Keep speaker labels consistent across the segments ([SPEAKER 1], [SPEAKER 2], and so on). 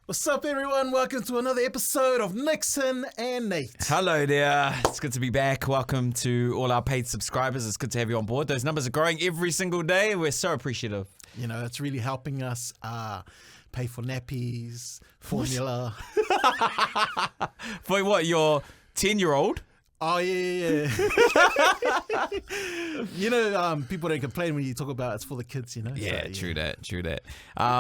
[SPEAKER 1] What's up, everyone? Welcome to another episode of Nickson and Nate.
[SPEAKER 2] Hello there. It's good to be back. Welcome to all our paid subscribers. It's good to have you on board. Those numbers are growing every single day. We're so appreciative.
[SPEAKER 1] You know, it's really helping us pay for nappies, formula.
[SPEAKER 2] For what, your 10-year-old?
[SPEAKER 1] Oh, yeah. You know, people don't complain when you talk about it's for the kids, you know?
[SPEAKER 2] Yeah,
[SPEAKER 1] so,
[SPEAKER 2] true that.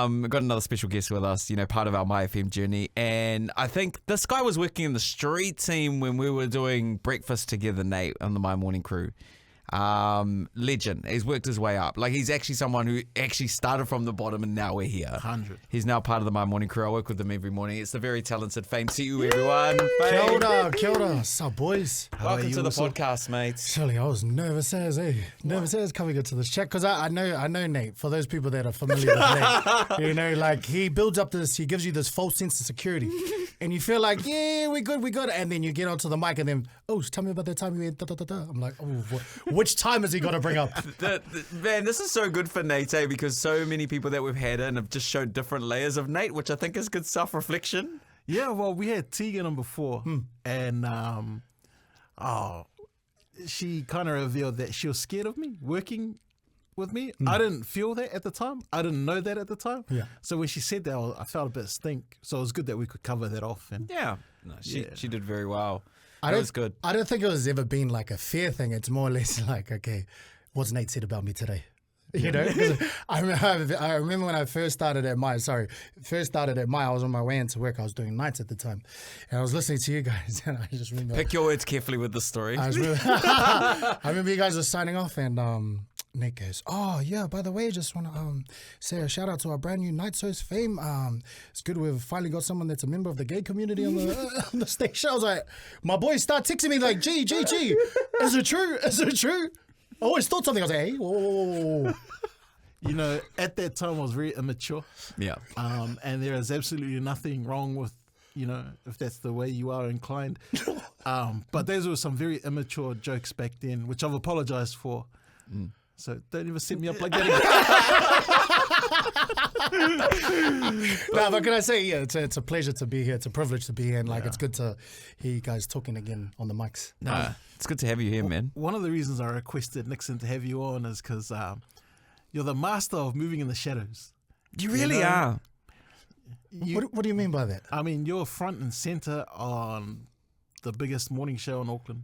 [SPEAKER 2] We've got another special guest with us, you know, part of our My FM journey. And I think this guy was working in the street team when we were doing breakfast together, Nate, on the My Morning Crew. Legend. He's worked his way up. Like, he's actually someone who actually started from the bottom and now we're here.
[SPEAKER 1] 100.
[SPEAKER 2] He's now part of the My Morning Crew. I work with him every morning. It's the very talented Fame. See you, everyone.
[SPEAKER 3] Kia ora. What's up, boys?
[SPEAKER 2] Welcome to the podcast, mate.
[SPEAKER 3] Surely I was nervous as, Nervous as coming into this chat because I know Nate. For those people that are familiar with Nate, you know, like he builds up this, he gives you this false sense of security, and you feel like, yeah, we good, and then you get onto the mic and then, oh, tell me about that time you went da. I'm like, oh, which time has he got to bring up?
[SPEAKER 2] Man, this is so good for Nate, because so many people that we've had in have just showed different layers of Nate, which I think is good self-reflection.
[SPEAKER 1] Yeah, well, we had Tegan on before, and she kind of revealed that she was scared of me working with me. I didn't feel that at the time. I didn't know that at the time.
[SPEAKER 3] Yeah.
[SPEAKER 1] So when she said that, I felt a bit stink. So it was good that we could cover that off. And
[SPEAKER 2] Yeah. No, she did very well.
[SPEAKER 3] That
[SPEAKER 2] was good.
[SPEAKER 3] I don't think it was ever been like a fear thing. It's more or less like, okay, what's Nate said about me today? You know, 'cause I remember when I first started at Mai. I was on my way into work. I was doing nights at the time, and I was listening to you guys, and I just remember.
[SPEAKER 2] Pick your words carefully with the story.
[SPEAKER 3] I remember you guys were signing off, and Nate goes, "Oh yeah, by the way, just want to say a shout out to our brand new Night Source Fame. It's good we've finally got someone that's a member of the gay community on the station." I was like, my boys start texting me like, "G, is it true? Is it true?" I always thought something. I was like, "Hey, whoa."
[SPEAKER 1] You know, at that time I was very immature.
[SPEAKER 2] Yeah.
[SPEAKER 1] And there is absolutely nothing wrong with, you know, if that's the way you are inclined. But those were some very immature jokes back then, which I've apologized for. So don't ever set me up like that again.
[SPEAKER 3] No, but can I say, yeah, it's a pleasure to be here. It's a privilege to be here. And like, it's good to hear you guys talking again on the mics.
[SPEAKER 2] No, it's good to have you here, man.
[SPEAKER 1] One of the reasons I requested Nickson to have you on is because you're the master of moving in the shadows.
[SPEAKER 2] You really are.
[SPEAKER 3] What do you mean by that?
[SPEAKER 1] I mean, you're front and center on the biggest morning show in Auckland,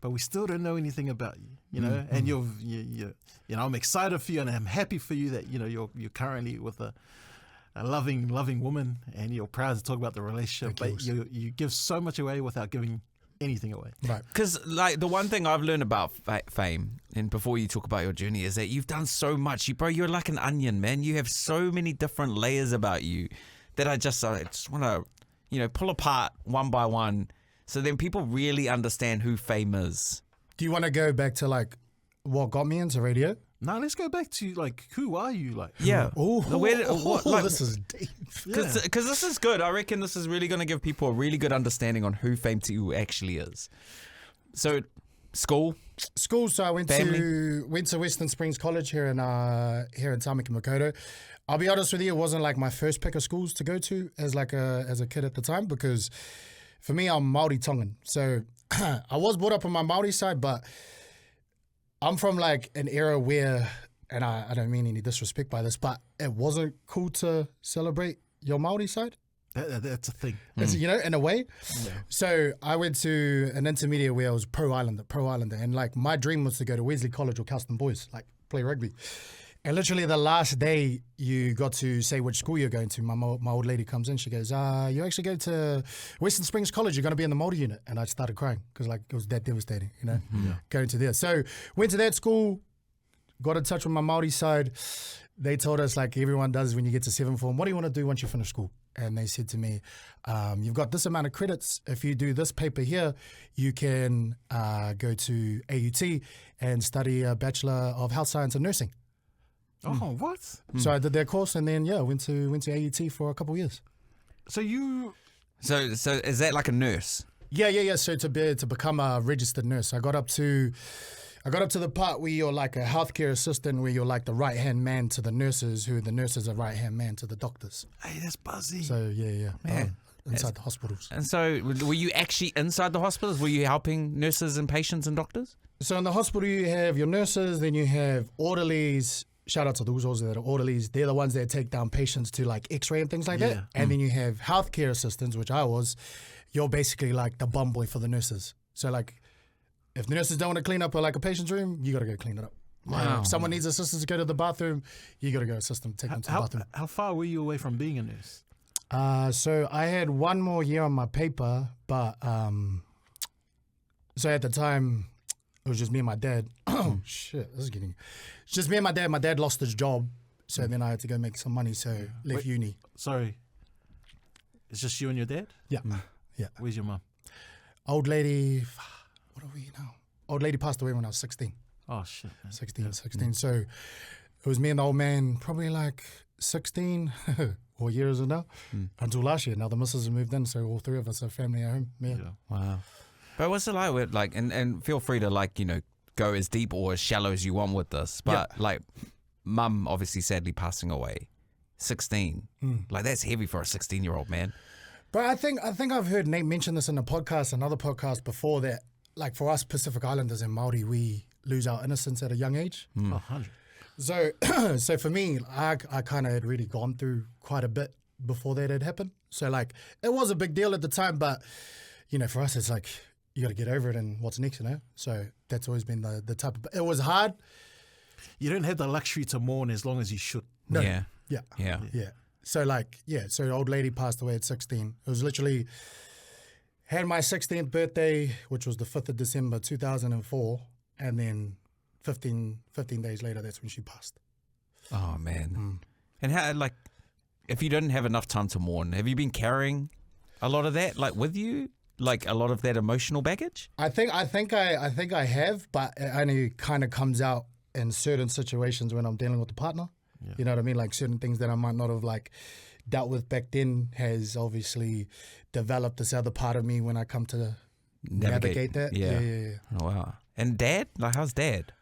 [SPEAKER 1] but we still don't know anything about you, you know. And you know, I'm excited for you, and I'm happy for you that, you know, you're currently with a loving woman, and you're proud to talk about the relationship. But you give so much away without giving anything away.
[SPEAKER 3] Right.
[SPEAKER 2] Because, like, the one thing I've learned about Fame, and before you talk about your journey, is that you've done so much. You're like an onion, man. You have so many different layers about you that I just want to, you know, pull apart one by one, so then people really understand who Fame is.
[SPEAKER 3] Do you want to go back to like what got me into radio?
[SPEAKER 1] No, let's go back to, like, who are you? Like,
[SPEAKER 2] Yeah.
[SPEAKER 3] This is deep.
[SPEAKER 2] Because this is good. I reckon this is really going to give people a really good understanding on who Fame to you actually is. So, school.
[SPEAKER 3] So I went to Western Springs College here in Tamaki Makaurau. I'll be honest with you, it wasn't like my first pick of schools to go to as a kid at the time, because for me, I'm Māori Tongan. So I was brought up on my Māori side, but I'm from like an era where, and I don't mean any disrespect by this, but it wasn't cool to celebrate your Māori side.
[SPEAKER 1] that's a thing.
[SPEAKER 3] It's, you know, in a way. Yeah. So I went to an intermediate where I was pro Islander. And like my dream was to go to Wesley College or Custom Boys, like play rugby. And literally the last day you got to say which school you're going to, my old lady comes in, she goes, you actually go to Western Springs College, you're going to be in the Māori unit. And I started crying because like it was that devastating, you know, going to there. So went to that school, got in touch with my Māori side. They told us, like everyone does when you get to 7th form, what do you want to do once you finish school? And they said to me, you've got this amount of credits. If you do this paper here, you can go to AUT and study a Bachelor of Health Science and Nursing.
[SPEAKER 1] Oh, what?
[SPEAKER 3] So I did that course, and then went to AUT for a couple of years.
[SPEAKER 1] So
[SPEAKER 2] is that like a nurse?
[SPEAKER 3] Yeah. So to become a registered nurse, I got up to I got up to the part where you're like a healthcare assistant, where you're like the right-hand man to the nurses, who the nurses are right-hand man to the doctors.
[SPEAKER 1] Hey, that's buzzy.
[SPEAKER 3] So, yeah.
[SPEAKER 2] Man.
[SPEAKER 3] Inside the hospitals.
[SPEAKER 2] And so, were you actually inside the hospitals? Were you helping nurses and patients and doctors?
[SPEAKER 3] So in the hospital, you have your nurses, then you have orderlies. Shout out to those that are orderlies. They're the ones that take down patients to like x-ray and things like that. And then you have healthcare assistants, which I was. You're basically like the bum boy for the nurses. So like, if the nurses don't want to clean up like a patient's room, you got to go clean it up.
[SPEAKER 2] Wow.
[SPEAKER 3] If someone needs assistance to go to the bathroom, you got to go assist them, take them to the bathroom.
[SPEAKER 1] How far were you away from being a nurse?
[SPEAKER 3] So I had one more year on my paper, but so at the time it was just me and my dad. Oh shit, this is getting. It's just me and my dad. My dad lost his job, so then I had to go make some money. So left uni.
[SPEAKER 1] Sorry, it's just you and your dad?
[SPEAKER 3] Yeah, yeah.
[SPEAKER 1] Where's your mum?
[SPEAKER 3] Old lady. What are we now? Old lady passed away when I was 16.
[SPEAKER 1] Oh shit, man.
[SPEAKER 3] 16. So it was me and the old man, probably like 16. Or years ago, until last year. Now the missus has moved in, so all three of us are family at home. Yeah.
[SPEAKER 2] Wow. But what's it like with like, and feel free to like, go as deep or as shallow as you want with this. But like, mum obviously sadly passing away, 16. Like that's heavy for a 16-year-old man.
[SPEAKER 3] But I think I've heard Nate mention this in a podcast, another podcast before, that like for us Pacific Islanders and Māori, we lose our innocence at a young age.
[SPEAKER 1] 100.
[SPEAKER 3] So for me, I kind of had really gone through quite a bit before that had happened. So like it was a big deal at the time, but for us it's like you got to get over it and what's next, So that's always been the type of. It was hard.
[SPEAKER 1] You don't have the luxury to mourn as long as you should.
[SPEAKER 3] No.
[SPEAKER 2] Yeah.
[SPEAKER 3] So so the old lady passed away at 16. It was literally had my 16th birthday, which was the 5th of December 2004, and then 15 days later, that's when she passed.
[SPEAKER 2] Oh, man. And how, like, if you didn't have enough time to mourn, have you been carrying a lot of that, like, with you? Like, a lot of that emotional baggage?
[SPEAKER 3] I think I have, but it only kind of comes out in certain situations when I'm dealing with the partner. Yeah. You know what I mean? Like, certain things that I might not have, like, dealt with back then has obviously developed this other part of me when I come to navigate that. Yeah.
[SPEAKER 2] Oh, wow. And dad? Like, how's dad?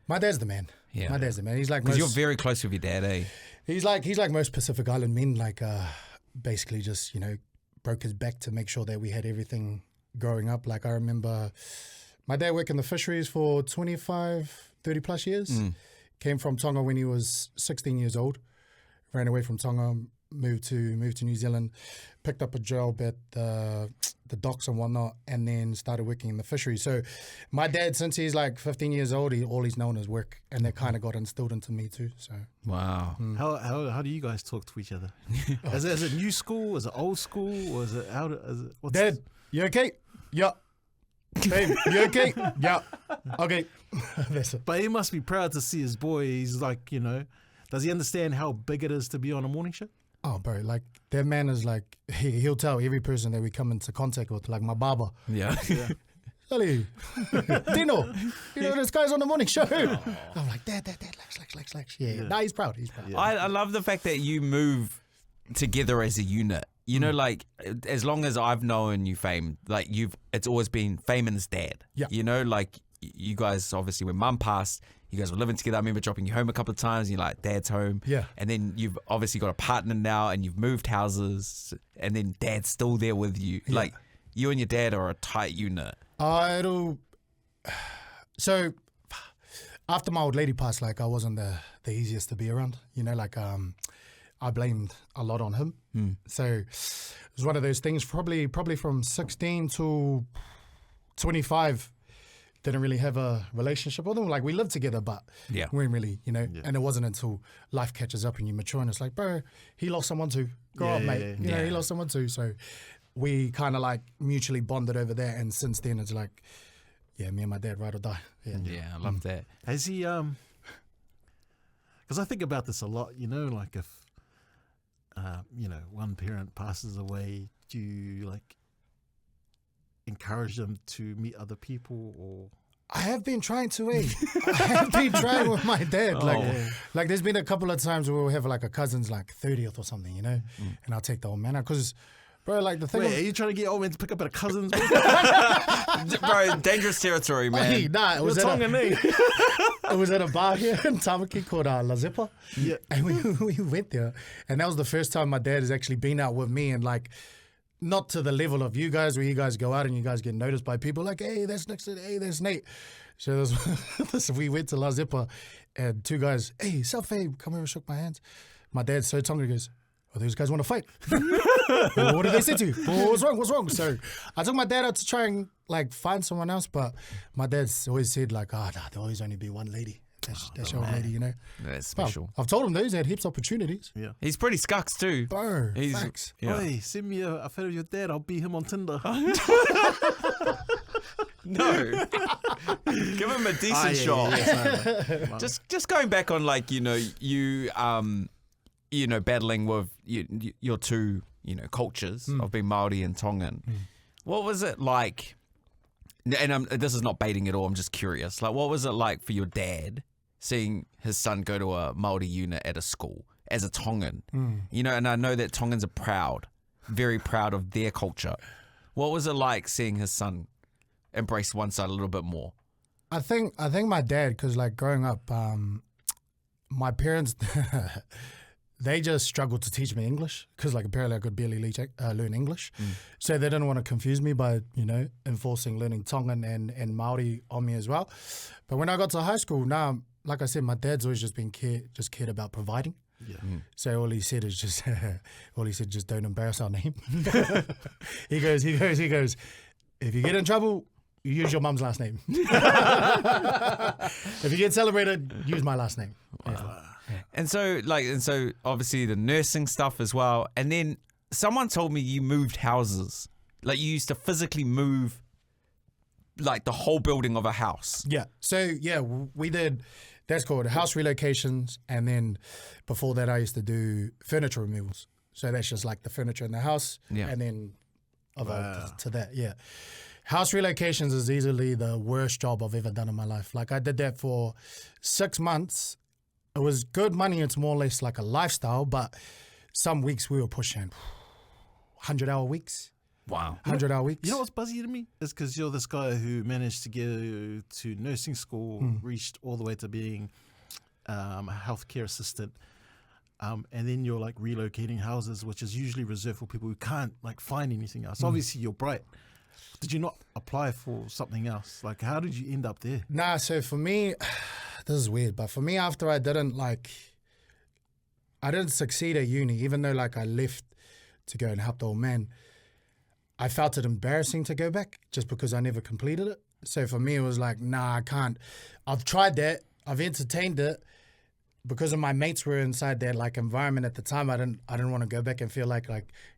[SPEAKER 3] My dad's the man.
[SPEAKER 2] Yeah.
[SPEAKER 3] My dad's the man. He's like
[SPEAKER 2] because you're very close with your dad, eh?
[SPEAKER 3] He's like most Pacific Island men. Like basically just broke his back to make sure that we had everything growing up. Like I remember my dad worked in the fisheries for 25, 30 plus years. Came from Tonga when he was 16 years old. Ran away from Tonga, moved to New Zealand, picked up a job at the docks and whatnot, and then started working in the fishery. So my dad, since he's like 15 years old, all he's known is work, and that kind of got instilled into me too. So
[SPEAKER 2] wow.
[SPEAKER 1] How do you guys talk to each other? Is it new school? Is it old school? Or is it what's
[SPEAKER 3] Dad, you okay? Yeah. Babe, you okay? Yeah. Okay. That's it.
[SPEAKER 1] But he must be proud to see his boy. He's like, does he understand how big it is to be on a morning show?
[SPEAKER 3] Oh, bro, like, that man is like, he'll tell every person that we come into contact with, like my barber.
[SPEAKER 2] Yeah.
[SPEAKER 3] Sally, Dino, this guy's on the morning show. I'm like, Dad, Lex. Yeah. Nah, he's proud.
[SPEAKER 1] Yeah.
[SPEAKER 2] I love the fact that you move together as a unit. Like, as long as I've known you, Fame, like, it's always been Fame and his dad.
[SPEAKER 3] Yeah.
[SPEAKER 2] Like, you guys, obviously, when Mum passed, you guys were living together. I remember dropping you home a couple of times. And you're like, Dad's home.
[SPEAKER 3] Yeah.
[SPEAKER 2] And then you've obviously got a partner now and you've moved houses and then Dad's still there with you.
[SPEAKER 3] Yeah.
[SPEAKER 2] Like, you and your dad are a tight unit.
[SPEAKER 3] So, after my old lady passed, like, I wasn't the easiest to be around. I blamed a lot on him. So, it was one of those things, probably from 16 to 25, didn't really have a relationship with him. Like, we lived together, but we weren't really, and it wasn't until life catches up and you mature and it's like, bro, he lost someone too. Grow up, mate. He lost someone too. So we kind of like mutually bonded over that. And since then it's like, me and my dad, ride or die.
[SPEAKER 2] Yeah, I love that.
[SPEAKER 1] Has he, because I think about this a lot, like if, one parent passes away, do you like encourage them to meet other people? Or
[SPEAKER 3] I have been trying to, I have been trying with my dad. Like there's been a couple of times where we'll have like a cousin's like 30th or something, and I'll take the old man out because Bro, like the thing.
[SPEAKER 1] Wait, are you trying to get old man to pick up at a cousin's? Bro,
[SPEAKER 2] Bro, dangerous territory, man.
[SPEAKER 3] Hey, nah, it was
[SPEAKER 1] You're
[SPEAKER 3] at
[SPEAKER 1] tongue
[SPEAKER 3] a,
[SPEAKER 1] me.
[SPEAKER 3] it was at a bar here in Tamaki called La Zipper.
[SPEAKER 1] Yeah.
[SPEAKER 3] And we went there. And that was the first time my dad has actually been out with me, and like, not to the level of you guys where you guys go out and you guys get noticed by people like, hey, that's Nickson, hey, that's Nate. So we went to La Zipper and two guys, hey, South Fabe, come over and shook my hands. My dad's so tongue, he goes, oh, those guys want to fight. Well, what did they say to you? Well, what's wrong? So I took my dad out to try and like find someone else, but my dad's always said like, nah, there'll always only be one lady. That's your old lady, you know.
[SPEAKER 2] That's special.
[SPEAKER 3] Well, I've told him those had heaps of opportunities.
[SPEAKER 1] Yeah.
[SPEAKER 2] He's pretty scucks too.
[SPEAKER 3] Bro,
[SPEAKER 2] He's,
[SPEAKER 3] facts.
[SPEAKER 2] yeah.
[SPEAKER 1] Oi, send me a photo of your dad. I'll beat him on Tinder.
[SPEAKER 2] No. Give him a decent shot. Just going back on like, you know, battling with your two, cultures of being Māori and Tongan. What was it like? And this is not baiting at all. I'm just curious. Like, what was it like for your dad seeing his son go to a Māori unit at a school as a Tongan? And I know that Tongans are very proud of their culture. What was it like seeing his son embrace one side a little bit more?
[SPEAKER 3] I think my dad, because like growing up, my parents, they just struggled to teach me English because like apparently I could barely learn English. So they didn't want to confuse me by, enforcing learning Tongan and Māori on me as well. But when I got to high school, now, like I said, my dad's always just been cared about providing.
[SPEAKER 1] Yeah.
[SPEAKER 3] So all he said is just, just don't embarrass our name. He goes, if you get in trouble, you use your mum's last name. If you get celebrated, use my last name.
[SPEAKER 2] Wow. Yeah. And so obviously the nursing stuff as well. And then someone told me you moved houses. Like you used to physically move like the whole building of a house.
[SPEAKER 3] Yeah. So yeah, we did, that's called house relocations. And then before that I used to do furniture removals. So that's just like the furniture in the house. Yeah. And then evolved to that. Yeah. House relocations is easily the worst job I've ever done in my life. Like I did that for 6 months. It was good money. It's more or less like a lifestyle, but some weeks we were pushing 100-hour weeks.
[SPEAKER 2] Wow.
[SPEAKER 3] 100-hour weeks.
[SPEAKER 1] You know what's buzzy to me? It's because you're this guy who managed to get to nursing school, reached all the way to being a healthcare assistant, and then you're like relocating houses, which is usually reserved for people who can't like find anything else. Obviously, you're bright. Did you not apply for something else? Like, how did you end up there?
[SPEAKER 3] Nah, so for me, this is weird, but for me, after I didn't succeed at uni, even though like I left to go and help the old man, I felt it embarrassing to go back just because I never completed it. So for me, it was like, nah, I can't. I've tried that. I've entertained it. Because of my mates were inside that like environment at the time, I didn't want to go back and feel like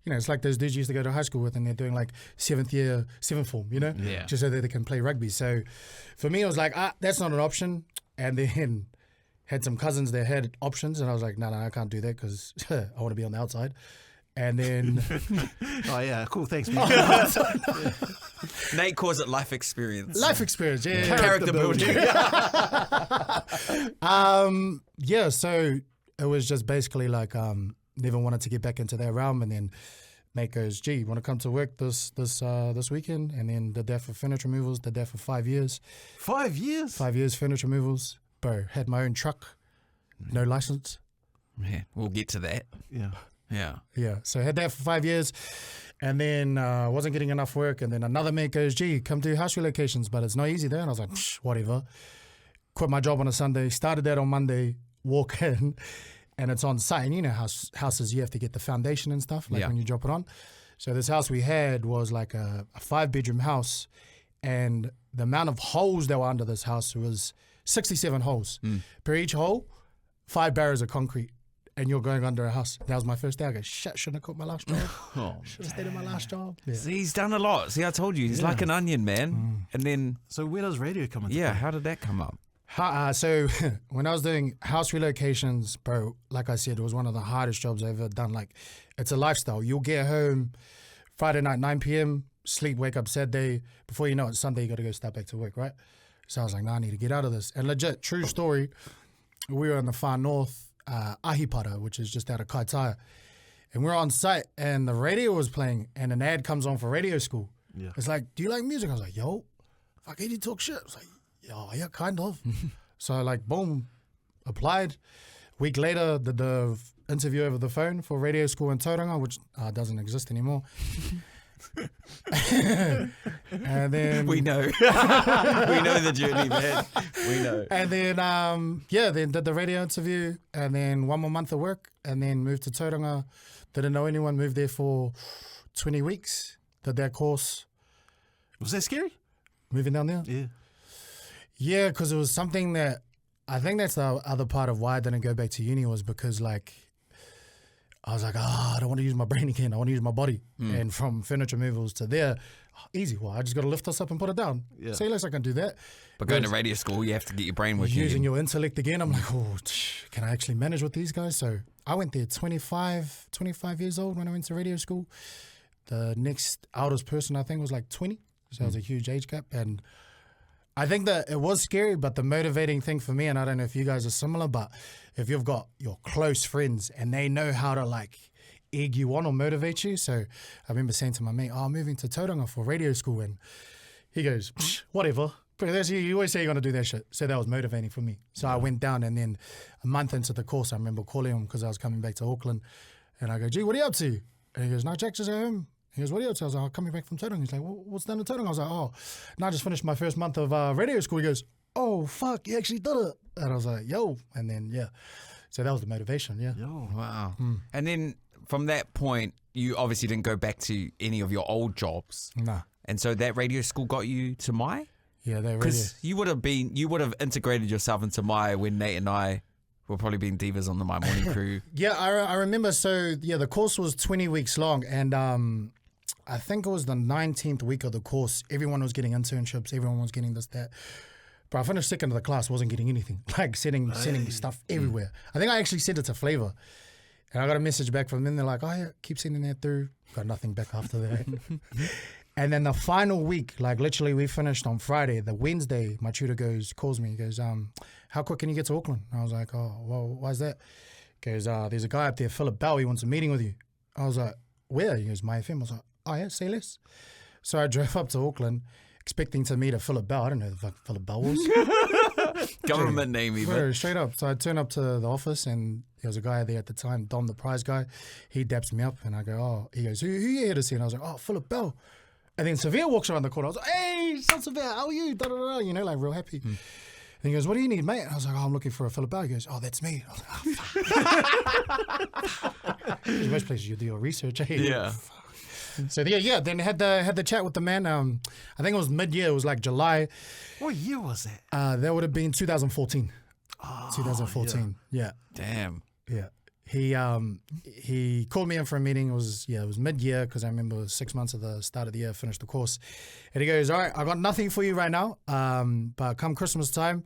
[SPEAKER 3] it's like those dudes you used to go to high school with and they're doing like seventh form, just so that they can play rugby. So for me, it was like, that's not an option. And then had some cousins that had options, and I was like, no, I can't do that because I want to be on the outside. And then,
[SPEAKER 1] oh yeah, cool, thanks, man.
[SPEAKER 2] Nate calls it life experience.
[SPEAKER 3] Life experience, yeah.
[SPEAKER 2] Character building.
[SPEAKER 3] Yeah, so it was just basically like never wanted to get back into that realm, and then Nate goes, gee, you want to come to work this weekend? And then did that for furniture removals, did that for 5 years.
[SPEAKER 1] 5 years?
[SPEAKER 3] 5 years furniture removals. Bro, had my own truck, no license.
[SPEAKER 2] Yeah, we'll get to that.
[SPEAKER 1] Yeah.
[SPEAKER 3] Yeah, so I had that for 5 years, and then wasn't getting enough work, and then another mate goes, gee, come do house relocations, but it's not easy there. And I was like, whatever. Quit my job on a Sunday, started that on Monday, walk in, and it's on site. And you know houses, you have to get the foundation and stuff, like when you drop it on. So this house we had was like a 5-bedroom house, and the amount of holes that were under this house was 67 holes. Per each hole, 5 barrels of concrete. And you're going under a house. That was my first day. I go, shit, shouldn't have quit my last job. Should have stayed in my last job. Yeah.
[SPEAKER 2] See, he's done a lot. See, I told you, he's like an onion, man. And then...
[SPEAKER 1] So where does radio come into play?
[SPEAKER 2] how did that come up?
[SPEAKER 3] So when I was doing house relocations, bro, like I said, it was one of the hardest jobs I've ever done. Like, it's a lifestyle. You'll get home Friday night, 9 p.m., sleep, wake up Saturday. Before you know it, Sunday, you got to go start back to work, right? So I was like, I need to get out of this. And legit, true story, we were in the far north, Ahipara, which is just out of Kaitaia. And we're on site, and the radio was playing, and an ad comes on for radio school.
[SPEAKER 1] Yeah.
[SPEAKER 3] It's like, do you like music? I was like, yo, fuck, you talk shit. I was like, yo, yeah, kind of. So like, boom, applied. Week later, did the interview over the phone for radio school in Tauranga, which doesn't exist anymore. And then
[SPEAKER 2] We know. We know the journey, man. We know.
[SPEAKER 3] And then then did the radio interview, and then 1 more month of work, and then moved to Tauranga. Didn't know anyone. Moved there for 20 weeks. Did that course.
[SPEAKER 1] Was that scary?
[SPEAKER 3] Moving down there.
[SPEAKER 1] Yeah.
[SPEAKER 3] Yeah, because it was something that I think that's the other part of why I didn't go back to uni, was because like I was like, I don't want to use my brain again. I want to use my body. And from furniture movals to there, easy. Well, I just got to lift this up and put it down.
[SPEAKER 1] Yeah.
[SPEAKER 3] Say less, I can do that.
[SPEAKER 2] But going to radio school, you have to get your brain working.
[SPEAKER 3] Using your intellect again, I'm like, can I actually manage with these guys? So I went there 25 years old when I went to radio school. The next oldest person I think was like 20. So it was a huge age gap. And I think that it was scary, but the motivating thing for me, and I don't know if you guys are similar, but if you've got your close friends and they know how to like egg you on or motivate you. So I remember saying to my mate, I'm moving to Tauranga for radio school. And he goes, whatever. You always say you're going to do that shit. So that was motivating for me. So I went down, and then a month into the course, I remember calling him because I was coming back to Auckland. And I go, gee, what are you up to? And he goes, no, Jack, just at home. He goes, what are you up to? I was like, I'm coming back from Tauranga. He's like, what's done in Tauranga? I was like, no, I just finished my first month of radio school. He goes, oh, fuck, you actually did it. And I was like, yo. And then, yeah. So that was the motivation, yeah.
[SPEAKER 1] Yo.
[SPEAKER 2] Wow. And then from that point, you obviously didn't go back to any of your old jobs.
[SPEAKER 3] Nah.
[SPEAKER 2] And so that radio school got you to Mai?
[SPEAKER 3] Yeah, they really.
[SPEAKER 2] Because you would have integrated yourself into Mai when Nate and I were probably being divas on the Mai Morning Crew.
[SPEAKER 3] Yeah, I remember. So, yeah, the course was 20 weeks long. And I think it was the 19th week of the course. Everyone was getting internships. Everyone was getting this, that. But I finished second of the class, wasn't getting anything. Like sending stuff everywhere. I think I actually sent it to Flavor. And I got a message back from them. They're like, oh, yeah, keep sending that through. Got nothing back after that. And then the final week, like literally we finished on Friday. The Wednesday, my tutor calls me. He goes, how quick can you get to Auckland? And I was like, oh, well, why's that? He goes, there's a guy up there, Philip Bell. He wants a meeting with you. I was like, where? He goes, Mai FM. I was like, oh, yeah, say less. So I drove up to Auckland expecting to meet a Philip Bell. I don't know who the fuck Philip Bell was.
[SPEAKER 2] Government name even.
[SPEAKER 3] Bro, straight up. So I turn up to the office, and there was a guy there at the time, Dom, the prize guy. He daps me up, and I go, oh. He goes, who you here to see? And I was like, oh, Philip Bell. And then Severe walks around the corner. I was like, hey, son Severe, how are you? Da, da, da, you know, like real happy. And he goes, what do you need, mate? And I was like, oh, I'm looking for a Philip Bell. He goes, oh, that's me. I was like, oh, fuck. There's most places you do your research. Eh?
[SPEAKER 2] Yeah.
[SPEAKER 3] So yeah, then had the chat with the man. I think it was mid-year. It was like July.
[SPEAKER 1] What year was that?
[SPEAKER 3] That would have been 2014.
[SPEAKER 1] Oh,
[SPEAKER 3] 2014. Yeah.
[SPEAKER 2] Damn.
[SPEAKER 3] Yeah. He called me in for a meeting. It was mid-year because I remember it was 6 months of the start of the year, finished the course. And he goes, all right, I got nothing for you right now, but come Christmas time,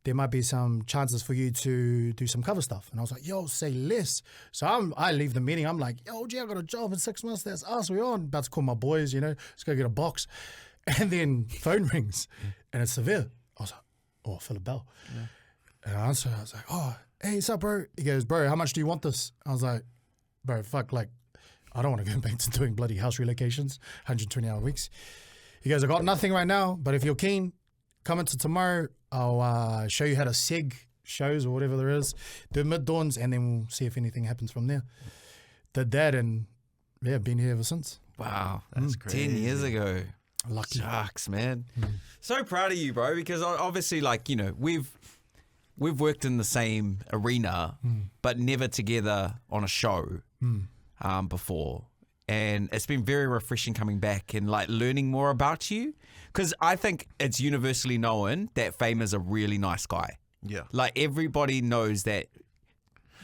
[SPEAKER 3] there might be some chances for you to do some cover stuff. And I was like, yo, say less. So I leave the meeting. I'm like, yo, gee, I got a job in 6 months. That's us. We're on. About to call my boys, you know, let's go get a box. And then phone rings and it's Severe. I was like, oh, Philip Bell. Yeah. And I answered. I was like, oh, hey, what's up, bro? He goes, bro, how much do you want this? I was like, bro, fuck, like, I don't want to go back to doing bloody house relocations, 120-hour weeks. He goes, I got nothing right now, but if you're keen, come into tomorrow. I'll show you how to seg shows or whatever there is, do mid-dawns, and then we'll see if anything happens from there. Did that, and yeah, been here ever since.
[SPEAKER 2] Wow.
[SPEAKER 1] That's crazy.
[SPEAKER 2] 10 years ago.
[SPEAKER 3] Lucky.
[SPEAKER 2] Shucks, man. So proud of you, bro, because obviously, like, you know, we've worked in the same arena, but never together on a show before. And it's been very refreshing coming back and like learning more about you. Because I think it's universally known that Fame is a really nice guy.
[SPEAKER 1] Yeah.
[SPEAKER 2] Like everybody knows that.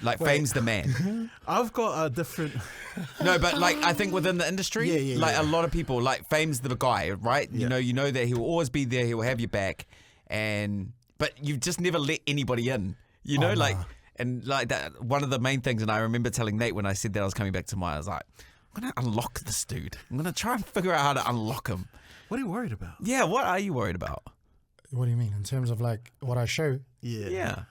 [SPEAKER 2] Like Fame's the man.
[SPEAKER 1] I've got a different.
[SPEAKER 2] No, but like I think within the industry, like a lot of people, like Fame's the guy, right?
[SPEAKER 1] Yeah.
[SPEAKER 2] You know that he will always be there. He will have your back, but you've just never let anybody in. You know, and like that. One of the main things, and I remember telling Nate when I said that I was coming back to Mai, I was like, I'm gonna unlock this dude. I'm gonna try and figure out how to unlock him.
[SPEAKER 1] What are you worried about?
[SPEAKER 2] Yeah, what are you worried about?
[SPEAKER 3] What do you mean in terms of like what I show?
[SPEAKER 2] Yeah.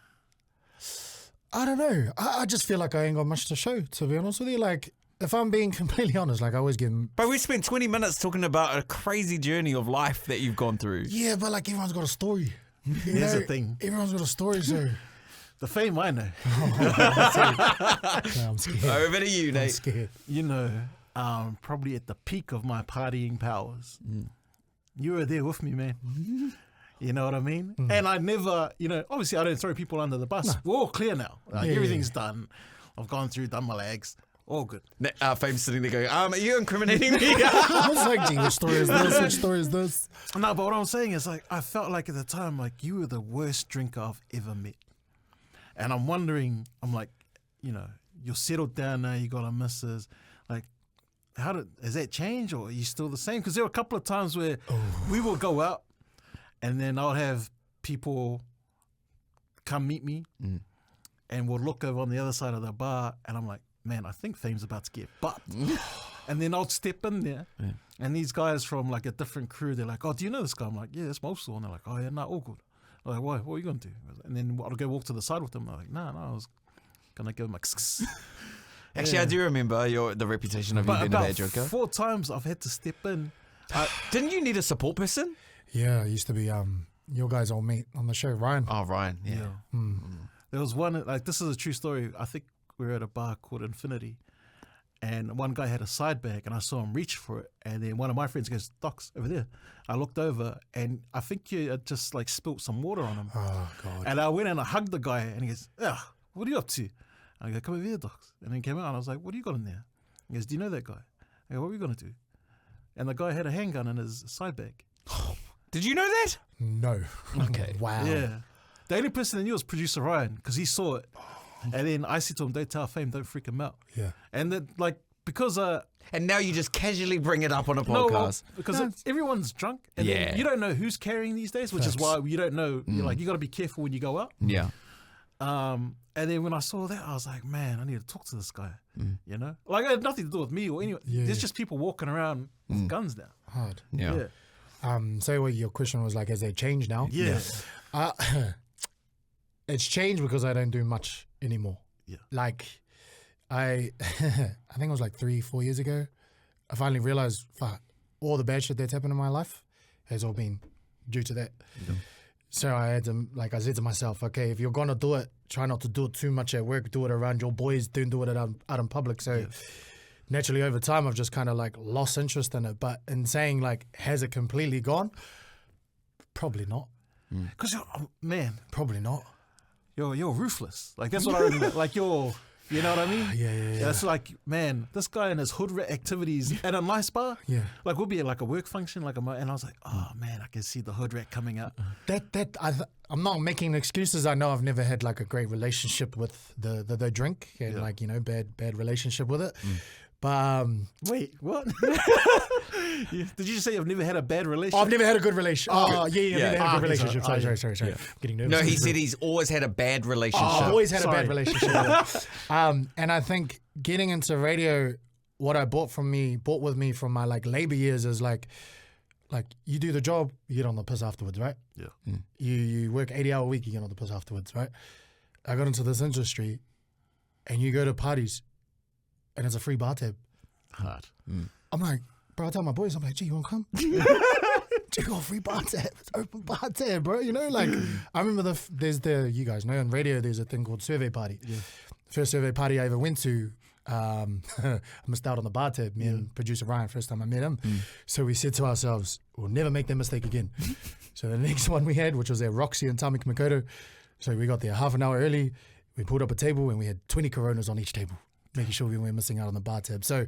[SPEAKER 3] I don't know. I just feel like I ain't got much to show, to be honest with you. Like, if I'm being completely honest, like I always give.
[SPEAKER 2] But we spent 20 minutes talking about a crazy journey of life that you've gone through.
[SPEAKER 3] Yeah, but like everyone's got a story.
[SPEAKER 1] Here's the thing.
[SPEAKER 3] Everyone's got a story, so.
[SPEAKER 1] The fame I know.
[SPEAKER 3] No, I'm scared.
[SPEAKER 2] Over to you,
[SPEAKER 3] I'm
[SPEAKER 2] Nate.
[SPEAKER 3] scared.
[SPEAKER 1] You know, probably at the peak of my partying powers. You were there with me, man. You know what I mean? And I never, obviously I don't throw people under the bus. We're all clear now. Everything's done. I've gone through, done my legs. All good.
[SPEAKER 2] Fame's sitting there going, are you incriminating me?
[SPEAKER 3] I was like, gee, which story is this? Which story is this?
[SPEAKER 1] No, but what I'm saying is like, I felt like at the time, like you were the worst drinker I've ever met. And I'm wondering, I'm like, you're settled down now, you got a missus. Like, has that changed or are you still the same? Because there were a couple of times where we will go out and then I'll have people come meet me and we'll look over on the other side of the bar and I'm like, man, I think Fame's about to get bucked. And then I'll step in there and these guys from like a different crew, they're like, oh, do you know this guy? I'm like, yeah, that's Mosul. And they're like, oh yeah, no, all good. I'm like, why? What are you going to do? And then I'll go walk to the side with them. I'm like, no, I was going to give him a
[SPEAKER 2] Actually, I do remember the reputation of you being a bad drinker.
[SPEAKER 1] 4 times I've had to step in.
[SPEAKER 2] Didn't you need a support person?
[SPEAKER 3] Yeah, it used to be your guys old mate on the show, Ryan.
[SPEAKER 2] Oh, Ryan, yeah.
[SPEAKER 1] There was one, like this is a true story. I think we were at a bar called Infinity and one guy had a side bag and I saw him reach for it and then one of my friends goes, Docs, over there. I looked over and I think you had just like spilt some water on him.
[SPEAKER 3] Oh, God.
[SPEAKER 1] And I went and I hugged the guy and he goes, what are you up to? I go, come over here, Docs. And then he came out and I was like, what do you got in there? He goes, do you know that guy? I go, what are we going to do? And the guy had a handgun in his side bag.
[SPEAKER 2] Did you know that?
[SPEAKER 3] No.
[SPEAKER 2] Okay.
[SPEAKER 3] Wow.
[SPEAKER 1] Yeah. The only person that knew was producer Ryan because he saw it. And then I said to him, don't tell Fame, don't freak him out.
[SPEAKER 3] Yeah.
[SPEAKER 1] And then, like, because...
[SPEAKER 2] and now you just casually bring it up on a
[SPEAKER 1] no,
[SPEAKER 2] podcast.
[SPEAKER 1] Because everyone's drunk. And then you don't know who's carrying these days, which is why you don't know. You're like, you got to be careful when you go out.
[SPEAKER 2] Yeah.
[SPEAKER 1] And then when I saw that, I was like, man, I need to talk to this guy. You know? Like, it had nothing to do with me or anyone. There's just people walking around with guns now.
[SPEAKER 3] Hard.
[SPEAKER 2] Yeah.
[SPEAKER 3] So what your question was like, has they changed now?
[SPEAKER 1] Yeah.
[SPEAKER 3] It's changed because I don't do much anymore.
[SPEAKER 1] Yeah.
[SPEAKER 3] Like, I think it was like 3-4 years ago, I finally realized, fuck, all the bad shit that's happened in my life has all been due to that. Yeah. So I had to, like I said to myself, okay, if you're going to do it, try not to do it too much at work, do it around your boys, don't do it out in public. So naturally over time, I've just kind of like lost interest in it. But in saying like, has it completely gone? Probably not.
[SPEAKER 1] Because man,
[SPEAKER 3] probably not.
[SPEAKER 1] You're ruthless. Like that's what I remember. Like you know what I mean?
[SPEAKER 3] Yeah.
[SPEAKER 1] It's like, man, this guy and his hood rat activities at a nice bar.
[SPEAKER 3] Yeah.
[SPEAKER 1] Like we'll be at like a work function, and I was like, oh man, I can see the hood rat coming out.
[SPEAKER 3] I'm not making excuses. I know I've never had like a great relationship with the drink and like, you know, bad relationship with it. But
[SPEAKER 1] wait, what? Did you just say you've never had a bad relationship?
[SPEAKER 3] I've never had a good relationship. Oh, yeah, never had a good relationship. Sorry.
[SPEAKER 2] Yeah.
[SPEAKER 3] Getting nervous.
[SPEAKER 2] No, he said he's always had a bad relationship.
[SPEAKER 3] I've always had a bad relationship. And I think getting into radio, what I bought with me from my like labor years is like you do the job, you get on the piss afterwards, right?
[SPEAKER 1] Yeah.
[SPEAKER 3] You work 80-hour week, you get on the piss afterwards, right? I got into this industry, and you go to parties, and it's a free bar tab.
[SPEAKER 1] Hard.
[SPEAKER 3] I'm like, bro, I tell my boys, I'm like, gee, you want to come? Check out free bar tab. It's open bar tab, bro. You know, like, I remember you guys know, on radio, there's a thing called survey party. Yeah. First survey party I ever went to, I missed out on the bar tab. Me and producer Ryan, first time I met him. So we said to ourselves, we'll never make that mistake again. So the next one we had, which was at Roxy and Tamaki Makoto. So we got there half an hour early. We pulled up a table and we had 20 Coronas on each table, making sure we weren't missing out on the bar tab. So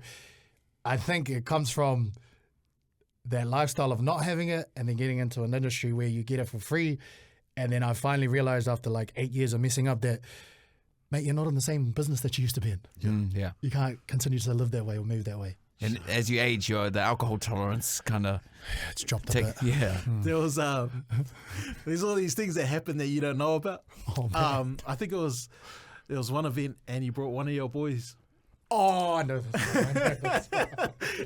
[SPEAKER 3] I think it comes from that lifestyle of not having it and then getting into an industry where you get it for free. And then I finally realized after like 8 years of messing up that, mate, you're not in the same business that you used to be in.
[SPEAKER 2] Yeah.
[SPEAKER 3] You can't continue to live that way or move that way.
[SPEAKER 2] And as you age, the alcohol tolerance kind of...
[SPEAKER 3] it's dropped a bit.
[SPEAKER 2] Yeah.
[SPEAKER 1] There was there's all these things that happen that you don't know about.
[SPEAKER 3] Oh, man.
[SPEAKER 1] I think there was one event and you brought one of your boys.
[SPEAKER 3] Oh, I know this.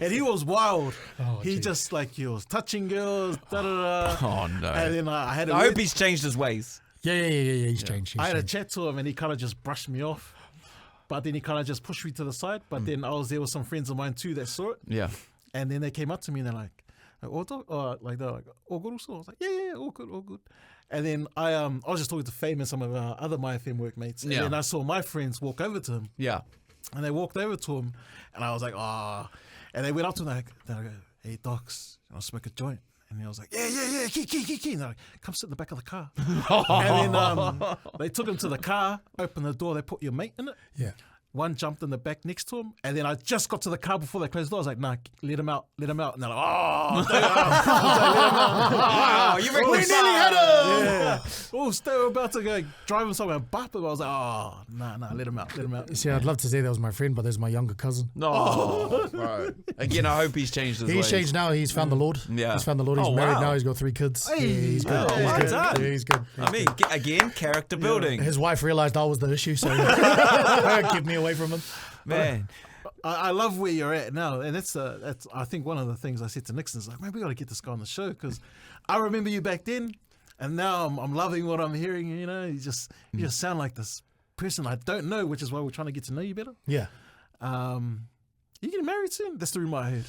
[SPEAKER 1] And he was wild.
[SPEAKER 3] Oh,
[SPEAKER 1] he
[SPEAKER 3] geez.
[SPEAKER 1] just like, he was touching girls, da-da-da.
[SPEAKER 2] Oh, no.
[SPEAKER 1] And then I had
[SPEAKER 2] I hope he's changed his ways.
[SPEAKER 3] Yeah. He's changed.
[SPEAKER 1] I had a chat to him and he kind of just brushed me off. But then he kind of just pushed me to the side. But then I was there with some friends of mine too that saw it.
[SPEAKER 2] Yeah.
[SPEAKER 1] And then they came up to me and they're like, all good also? I was like, yeah, all good. And then I was just talking to Fame and some of our other My FM workmates. And then I saw my friends walk over to him.
[SPEAKER 2] Yeah.
[SPEAKER 1] And they walked over to him and I was like, ah. And they went up to him then I go, hey, Docs, I'll smoke a joint. And he was like, yeah, key. And they're like, come sit in the back of the car. And then they took him to the car, opened the door, they put your mate in it.
[SPEAKER 3] Yeah.
[SPEAKER 1] One jumped in the back next to him, and then I just got to the car before they closed the door. I was like, nah, let him out. And they're like, oh, let him out.
[SPEAKER 2] You
[SPEAKER 3] We nearly had him!
[SPEAKER 1] Yeah. Oh, they were about to go drive him somewhere and bop him. I was like, oh, nah, let him out.
[SPEAKER 3] See, I'd love to say that was my friend, but there's my younger cousin.
[SPEAKER 2] No, bro. Again, I hope he's changed his ways.
[SPEAKER 3] He's changed now. He's found the Lord.
[SPEAKER 2] Yeah.
[SPEAKER 3] He's found the Lord. He's married now. He's got 3 kids.
[SPEAKER 1] Hey.
[SPEAKER 3] Yeah, he's good.
[SPEAKER 1] Oh,
[SPEAKER 3] He's
[SPEAKER 1] well
[SPEAKER 3] good.
[SPEAKER 2] done.
[SPEAKER 3] Yeah, he's good.
[SPEAKER 2] I mean, again, character building.
[SPEAKER 3] His wife realized I was the issue, so kept me away from him.
[SPEAKER 2] Man.
[SPEAKER 1] I love where you're at now, and that's I think one of the things I said to Nickson is like, man, we got to get this guy on the show because I remember you back then, and now I'm loving what I'm hearing. You know, you just sound like this person I don't know, which is why we're trying to get to know you better.
[SPEAKER 3] Yeah.
[SPEAKER 1] You getting married soon? That's the rumor I heard.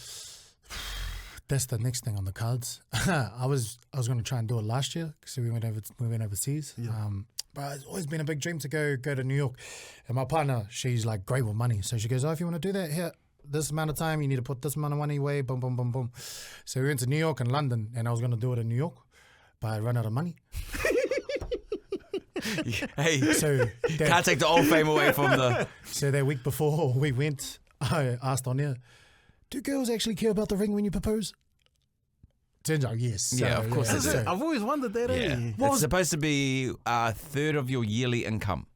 [SPEAKER 3] That's the next thing on the cards. I was going to try and do it last year because we went overseas.
[SPEAKER 1] Yeah.
[SPEAKER 3] But it's always been a big dream to go to New York. And my partner, she's like great with money. So she goes, if you want to do that here, this amount of time, you need to put this amount of money away, boom, boom, boom, boom. So we went to New York and London, and I was going to do it in New York, but I ran out of money.
[SPEAKER 2] Hey,
[SPEAKER 3] So
[SPEAKER 2] can't take the old fame away from the...
[SPEAKER 3] So that week before we went, I asked on there, do girls actually care about the ring when you propose? Turns out, yes.
[SPEAKER 2] Yeah, of course
[SPEAKER 3] yeah,
[SPEAKER 2] they do.
[SPEAKER 3] so-
[SPEAKER 1] I've always wondered that. Eh?
[SPEAKER 2] It's supposed to be a third of your yearly income.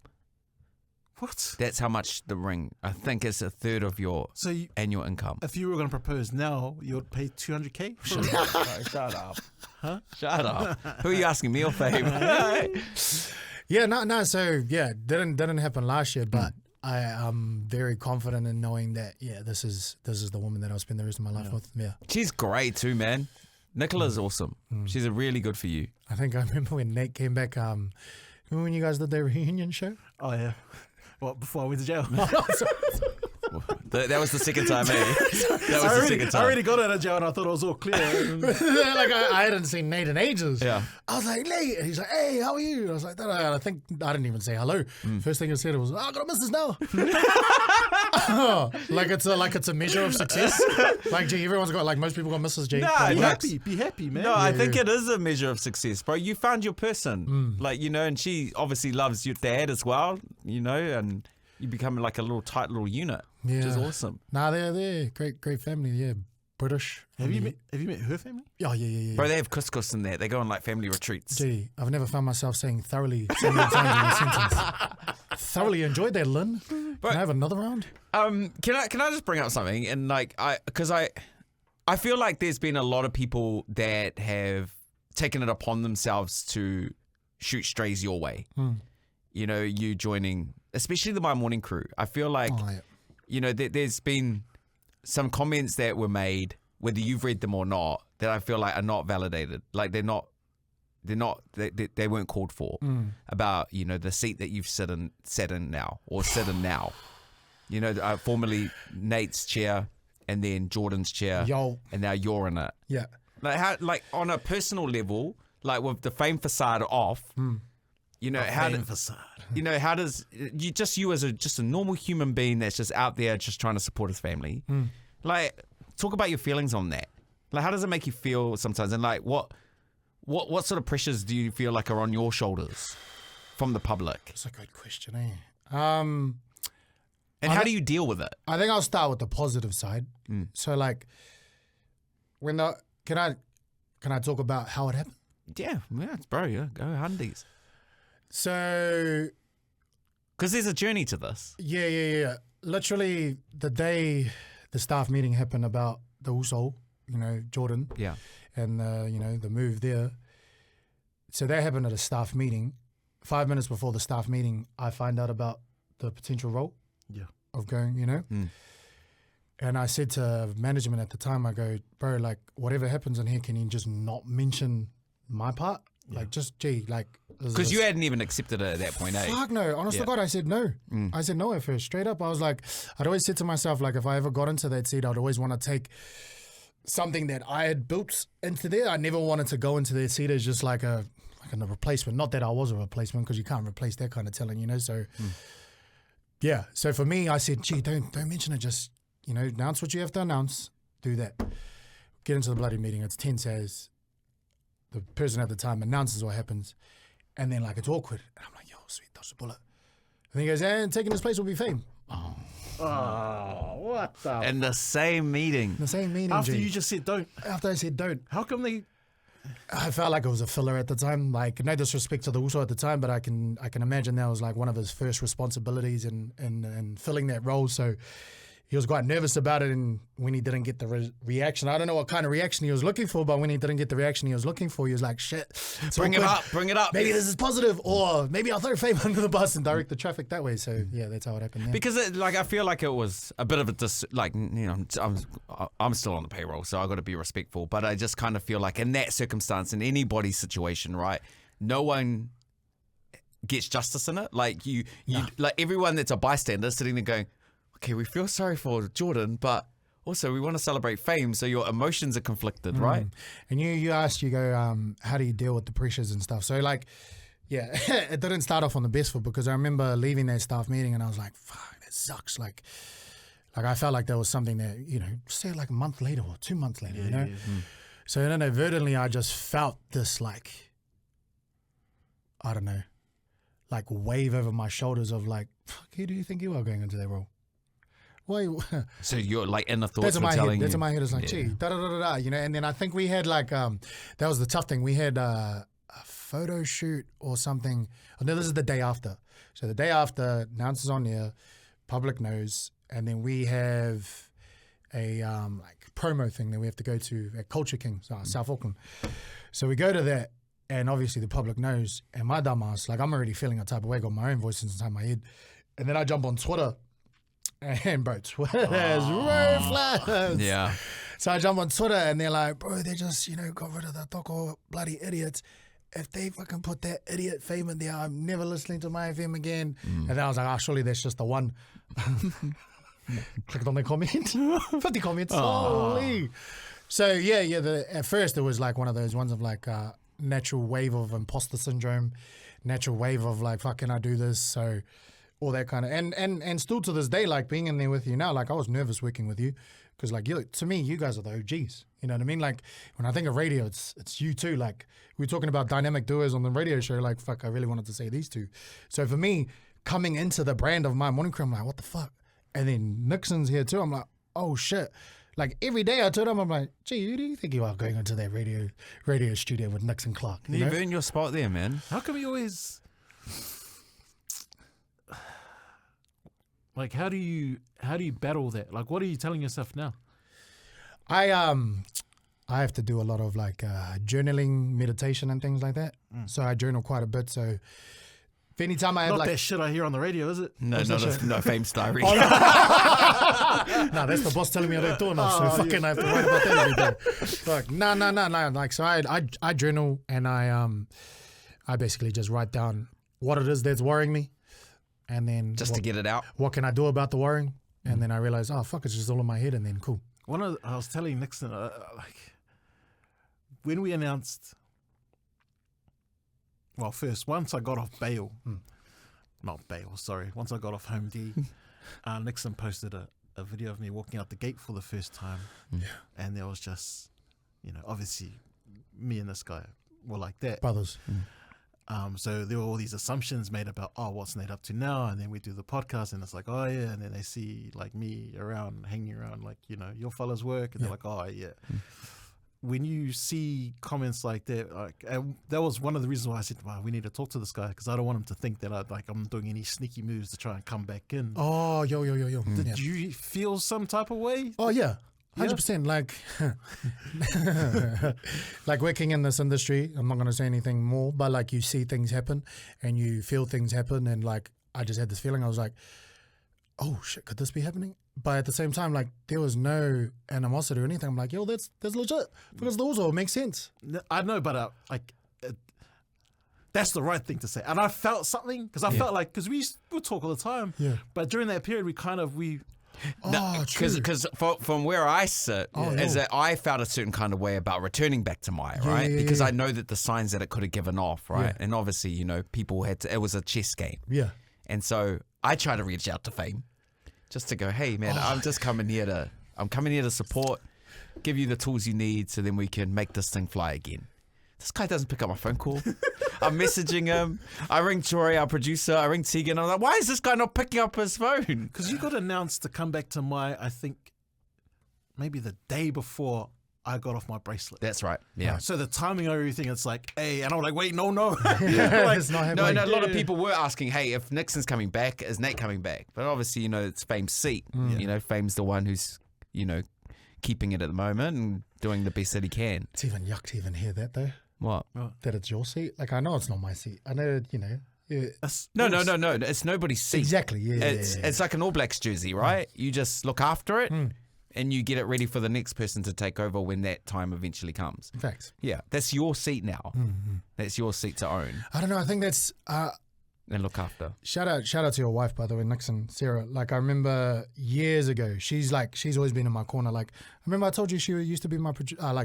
[SPEAKER 1] What?
[SPEAKER 2] That's how much the ring, I think it's a third of your
[SPEAKER 1] So
[SPEAKER 2] annual income.
[SPEAKER 1] if you were going to propose now, you would pay $200K?
[SPEAKER 2] Shut up. Huh? Shut up. Who are you asking, me or Fame?
[SPEAKER 3] Yeah, no. So yeah, didn't happen last year, but I am very confident in knowing that this is the woman that I'll spend the rest of my life with. Yeah,
[SPEAKER 2] She's great too, man. Nicola's awesome. She's a really good for you.
[SPEAKER 3] I think I remember when Nate came back. Remember when you guys did the reunion show?
[SPEAKER 1] Oh, yeah. What, before I went to jail?
[SPEAKER 2] That was the second time, eh? That was the second
[SPEAKER 1] I
[SPEAKER 2] time.
[SPEAKER 1] already got out of jail and I thought it was all clear.
[SPEAKER 3] Like I hadn't seen Nate in ages.
[SPEAKER 2] Yeah.
[SPEAKER 3] I was like, Nate, and he's like, hey, how are you? I was like, I think I didn't even say hello. First thing I said was, I got a missus now. like it's a measure of success. Like, gee, everyone's got, like, most people got missus. G.
[SPEAKER 2] No,
[SPEAKER 1] Be happy, man.
[SPEAKER 2] No, I think it is a measure of success, bro. You found your person. Like, and she obviously loves your dad as well, and you become like a little tight little unit, which is awesome.
[SPEAKER 3] Nah, they're great family. Yeah, British.
[SPEAKER 1] Have you met her family?
[SPEAKER 3] Oh, yeah.
[SPEAKER 2] Bro, they have couscous in there. They go on like family retreats.
[SPEAKER 3] Gee, I've never found myself saying thoroughly so many times in a sentence. Thoroughly enjoyed that, Lynn. Can I have another round?
[SPEAKER 2] Can I just bring up something? And like, because I feel like there's been a lot of people that have taken it upon themselves to shoot strays your way. You joining, especially the My Morning Crew. I feel like, there's been some comments that were made, whether you've read them or not, that I feel like are not validated. Like they weren't called for about, the seat that you've sat in now. Formerly Nate's chair and then Jordan's chair.
[SPEAKER 3] Yo.
[SPEAKER 2] And now you're in it.
[SPEAKER 3] Yeah.
[SPEAKER 2] Like on a personal level, like with the fame facade off, how does you as just a normal human being that's just out there just trying to support his family, like talk about your feelings on that. Like, how does it make you feel sometimes? And like, what sort of pressures do you feel like are on your shoulders from the public?
[SPEAKER 3] That's a good question,
[SPEAKER 2] And how do you deal with it?
[SPEAKER 3] I think I'll start with the positive side. So like, can I talk about how it happened?
[SPEAKER 2] Yeah, bro. Yeah, go Hundies.
[SPEAKER 3] So,
[SPEAKER 2] because there's a journey to this.
[SPEAKER 3] Yeah. Literally, the day the staff meeting happened about the Uso, Jordan.
[SPEAKER 2] Yeah.
[SPEAKER 3] And the move there. So that happened at a staff meeting. 5 minutes before the staff meeting, I find out about the potential role.
[SPEAKER 1] Yeah.
[SPEAKER 3] Of going, And I said to management at the time, I go, bro, like, whatever happens in here, can you just not mention my part? Like, just, gee, like...
[SPEAKER 2] Because you hadn't even accepted it at that point, eh?
[SPEAKER 3] Fuck no. Honest to God, I said no. I said no at first. Straight up. I was like, I'd always said to myself, like, if I ever got into that seat, I'd always want to take something that I had built into there. I never wanted to go into that seat as just like a replacement. Not that I was a replacement, because you can't replace that kind of talent, you know? So, yeah. So for me, I said, gee, don't mention it. Just, you know, announce what you have to announce. Do that. Get into the bloody meeting. It's tense as the person at the time announces what happens. And then, like, it's awkward. And I'm like, yo, sweet, dodge the bullet. And he goes, and taking his place will be fame.
[SPEAKER 1] Oh, what the...
[SPEAKER 2] In the same meeting.
[SPEAKER 3] The same meeting,
[SPEAKER 1] After
[SPEAKER 3] G.
[SPEAKER 1] you just said don't.
[SPEAKER 3] After I said don't.
[SPEAKER 1] How come they...
[SPEAKER 3] I felt like it was a filler at the time. Like, no disrespect to the Uso at the time, but I can imagine that was like one of his first responsibilities in filling that role. So he was quite nervous about it, and when he didn't get the reaction, I don't know what kind of reaction he was looking for, but when he didn't get the reaction he was looking for, he was like, shit.
[SPEAKER 2] Bring it up.
[SPEAKER 3] Maybe this is positive, or maybe I'll throw fame under the bus and direct the traffic that way. So, yeah, that's how it happened. Yeah.
[SPEAKER 2] Because I feel like it was a bit of a I'm still on the payroll, so I got to be respectful. But I just kind of feel like in that circumstance, in anybody's situation, right, no one gets justice in it. Like like everyone that's a bystander sitting there going, okay, we feel sorry for Jordan, but also we want to celebrate fame, so your emotions are conflicted, right?
[SPEAKER 3] And you asked, you go, how do you deal with the pressures and stuff? So, like, yeah, it didn't start off on the best foot, because I remember leaving that staff meeting and I was like, fuck, that sucks. Like I felt like there was something that, you know, say like a month later or 2 months later, you know? So then inadvertently I just felt this, like, I don't know, like wave over my shoulders of like, fuck, who do you think you are going into that role? Why?
[SPEAKER 2] So you're like in the thoughts
[SPEAKER 3] That's in
[SPEAKER 2] were
[SPEAKER 3] my
[SPEAKER 2] telling
[SPEAKER 3] head.
[SPEAKER 2] you.
[SPEAKER 3] That's in my head. It's like, gee, da da da da da, you know. And then I think we had like, that was the tough thing. We had a photo shoot or something. Oh, no, this is the day after. So the day after, announcers on there, public knows, and then we have a like promo thing that we have to go to at Culture King, South Auckland. So we go to that, and obviously the public knows. And my dumb ass, like, I'm already feeling a type of way, got my own voice inside my head, and then I jump on Twitter. And bro, Twitter's red flags.
[SPEAKER 2] Yeah.
[SPEAKER 3] So I jump on Twitter and they're like, bro, they just, you know, got rid of the toko bloody idiots. If they fucking put that idiot fame in there, I'm never listening to my FM again. And then I was like, oh, surely that's just the one. Clicked on the comment. 50 comments. Holy. So yeah. At first it was like one of those ones of like natural wave of impostor syndrome, natural wave of like, fuck, can I do this? So all that kind of, and still to this day, like being in there with you now, like I was nervous working with you, because like to me, you guys are the OGs. You know what I mean? Like when I think of radio, it's you too. Like we were talking about dynamic duos on the radio show. Like fuck, I really wanted to say these two. So for me, coming into the brand of Mai Morning Crew, I'm like, what the fuck? And then Nickson's here too. I'm like, oh shit. Like every day I told him, I'm like, gee, who do you think you are going into that radio studio with Nickson Clark?
[SPEAKER 2] You've earned your spot there, man.
[SPEAKER 1] How come you always... Like, how do you battle that? Like, what are you telling yourself now?
[SPEAKER 3] I have to do a lot of like journaling, meditation, and things like that. So I journal quite a bit. So if anytime I have
[SPEAKER 1] Not
[SPEAKER 3] like
[SPEAKER 1] that shit I hear on the radio, is it?
[SPEAKER 2] No, no Fame's diary.
[SPEAKER 3] no, that's the boss telling me I don't do enough. So fucking I have to write about that every day. Fuck, no. Like so, I journal, and I basically just write down what it is that's worrying me. And then
[SPEAKER 2] Just to get it out.
[SPEAKER 3] What can I do about the worrying? And then I realize, oh fuck, it's just all in my head. And then cool.
[SPEAKER 1] I was telling Nickson, like when we announced, well, first once I got off bail, once I got off Home D, Nickson posted a video of me walking out the gate for the first time, and there was just, you know, obviously me and this guy were like that,
[SPEAKER 3] Brothers.
[SPEAKER 1] So there were all these assumptions made about, oh, what's Nate up to now? And then we do the podcast and it's like, oh yeah. And then they see like me around, hanging around, like, you know, your fellas work. And they're like, oh yeah. When you see comments like that, like, and that was one of the reasons why I said, wow, we need to talk to this guy, because I don't want him to think that I'm doing any sneaky moves to try and come back in.
[SPEAKER 3] Oh, yo.
[SPEAKER 1] Did you feel some type of way?
[SPEAKER 3] Oh yeah. 100%. Like working in this industry, I'm not going to say anything more, but like you see things happen and you feel things happen, and like I just had this feeling. I was like, oh shit, could this be happening? But at the same time, like there was no animosity or anything. I'm like, yo, that's legit, because those all make sense.
[SPEAKER 1] I know, but like that's the right thing to say. And I felt something, because I felt like, because we would talk all the time.
[SPEAKER 3] Yeah.
[SPEAKER 1] But during that period,
[SPEAKER 2] Because from where I sit, is that I felt a certain kind of way about returning back to Mai, right? Because I know that the signs that it could have given off, right?
[SPEAKER 3] Yeah.
[SPEAKER 2] And obviously, people had to, it was a chess game.
[SPEAKER 3] Yeah.
[SPEAKER 2] And so I try to reach out to Fame just to go, hey man, I'm coming here to support, give you the tools you need so then we can make this thing fly again. This guy doesn't pick up my phone call. I'm messaging him. I ring Troy, our producer. I ring Tegan. I'm like, why is this guy not picking up his phone?
[SPEAKER 1] Because you got announced to come back to Mai, I think, maybe the day before I got off my bracelet.
[SPEAKER 2] That's right. Yeah.
[SPEAKER 1] So the timing of everything, it's like, hey, and I'm like, wait, no.
[SPEAKER 3] Like, it's not happening.
[SPEAKER 2] No, a lot of people were asking, hey, if Nickson's coming back, is Nate coming back? But obviously, it's Fame's seat. Fame's the one who's, keeping it at the moment and doing the best that he can.
[SPEAKER 3] It's even yuck to even hear that though.
[SPEAKER 2] What?
[SPEAKER 3] That it's your seat. Like, I know it's not my seat. I know, Yeah.
[SPEAKER 2] No. It's nobody's seat.
[SPEAKER 3] Exactly. Yeah.
[SPEAKER 2] It's like an All Blacks jersey, right? You just look after it and you get it ready for the next person to take over when that time eventually comes.
[SPEAKER 3] Facts.
[SPEAKER 2] Yeah. That's your seat now.
[SPEAKER 3] Mm-hmm.
[SPEAKER 2] That's your seat to own
[SPEAKER 3] I don't know. I think that's.
[SPEAKER 2] and look after.
[SPEAKER 3] Shout out to your wife, by the way, Nickson, Sarah. Like, I remember years ago, she's always been in my corner. Like, I remember I told you she used to be my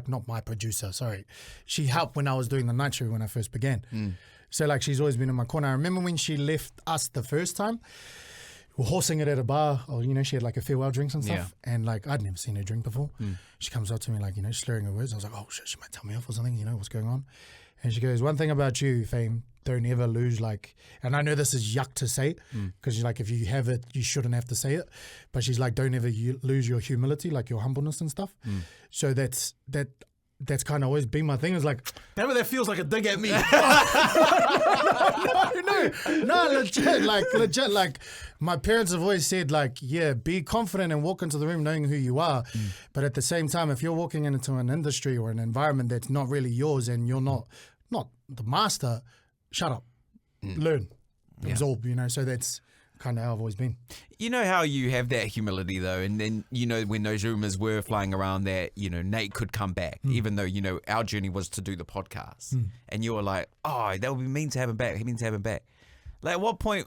[SPEAKER 3] not my producer, sorry. She helped when I was doing the night show when I first began. So like, she's always been in my corner. I remember when she left us the first time, we were horsing it at a bar, or she had like a farewell drinks and stuff.
[SPEAKER 2] Yeah.
[SPEAKER 3] And like, I'd never seen her drink before. She comes up to me like, slurring her words. I was like, oh shit, she might tell me off or something, what's going on? And she goes, one thing about you, Fame, don't ever lose and I know this is yuck to say, because she's like, if you have it, you shouldn't have to say it. But she's like, don't ever lose your humility, like your humbleness and stuff. So that's kind of always been my thing. It's like,
[SPEAKER 1] damn it, that feels like a dig at me.
[SPEAKER 3] No, legit. Like, my parents have always said, like, yeah, be confident and walk into the room knowing who you are. But at the same time, if you're walking into an industry or an environment that's not really yours and you're not the master, shut up, learn, absorb. So that's kind of how I've always been.
[SPEAKER 2] You know how you have that humility though, and then when those rumors were flying around that Nate could come back, even though our journey was to do the podcast, and you were like, oh, that would be mean to have him back. He means to have him back. Like, at what point,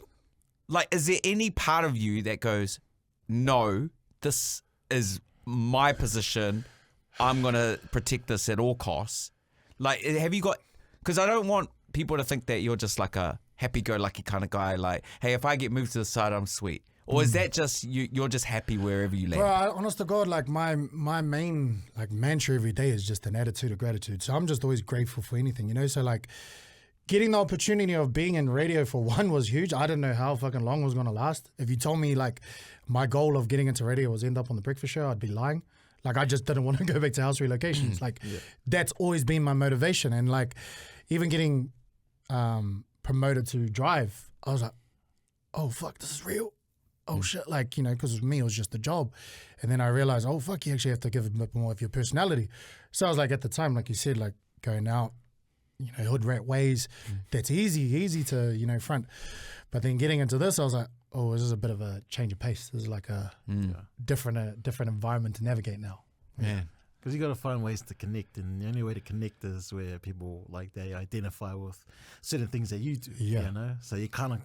[SPEAKER 2] like, is there any part of you that goes, no, this is my position, I'm gonna protect this at all costs? Like, have you got? Because I don't want people to think that you're just like a happy-go-lucky kind of guy, like, hey, if I get moved to the side, I'm sweet. Or is that just you're just happy wherever you land?
[SPEAKER 3] Bro, honest to God, like, my main like mantra every day is just an attitude of gratitude. So I'm just always grateful for anything, So like, getting the opportunity of being in radio for one was huge. I didn't know how fucking long it was gonna last. If you told me like my goal of getting into radio was end up on the breakfast show, I'd be lying. Like, I just didn't want to go back to house relocations. Like, that's always been my motivation. And like, even getting promoted to drive, I was like, oh fuck, this is real. Oh shit, like, because with me it was just a job. And then I realized, oh fuck, you actually have to give a bit more of your personality. So I was like, at the time, like you said, like, going out, hood rat ways, that's easy to, front. But then getting into this, I was like, oh, this is a bit of a change of pace. This is like a different environment to navigate now.
[SPEAKER 2] Yeah.
[SPEAKER 1] Because you got to find ways to connect, and the only way to connect is where people, like, they identify with certain things that you do, So you kind of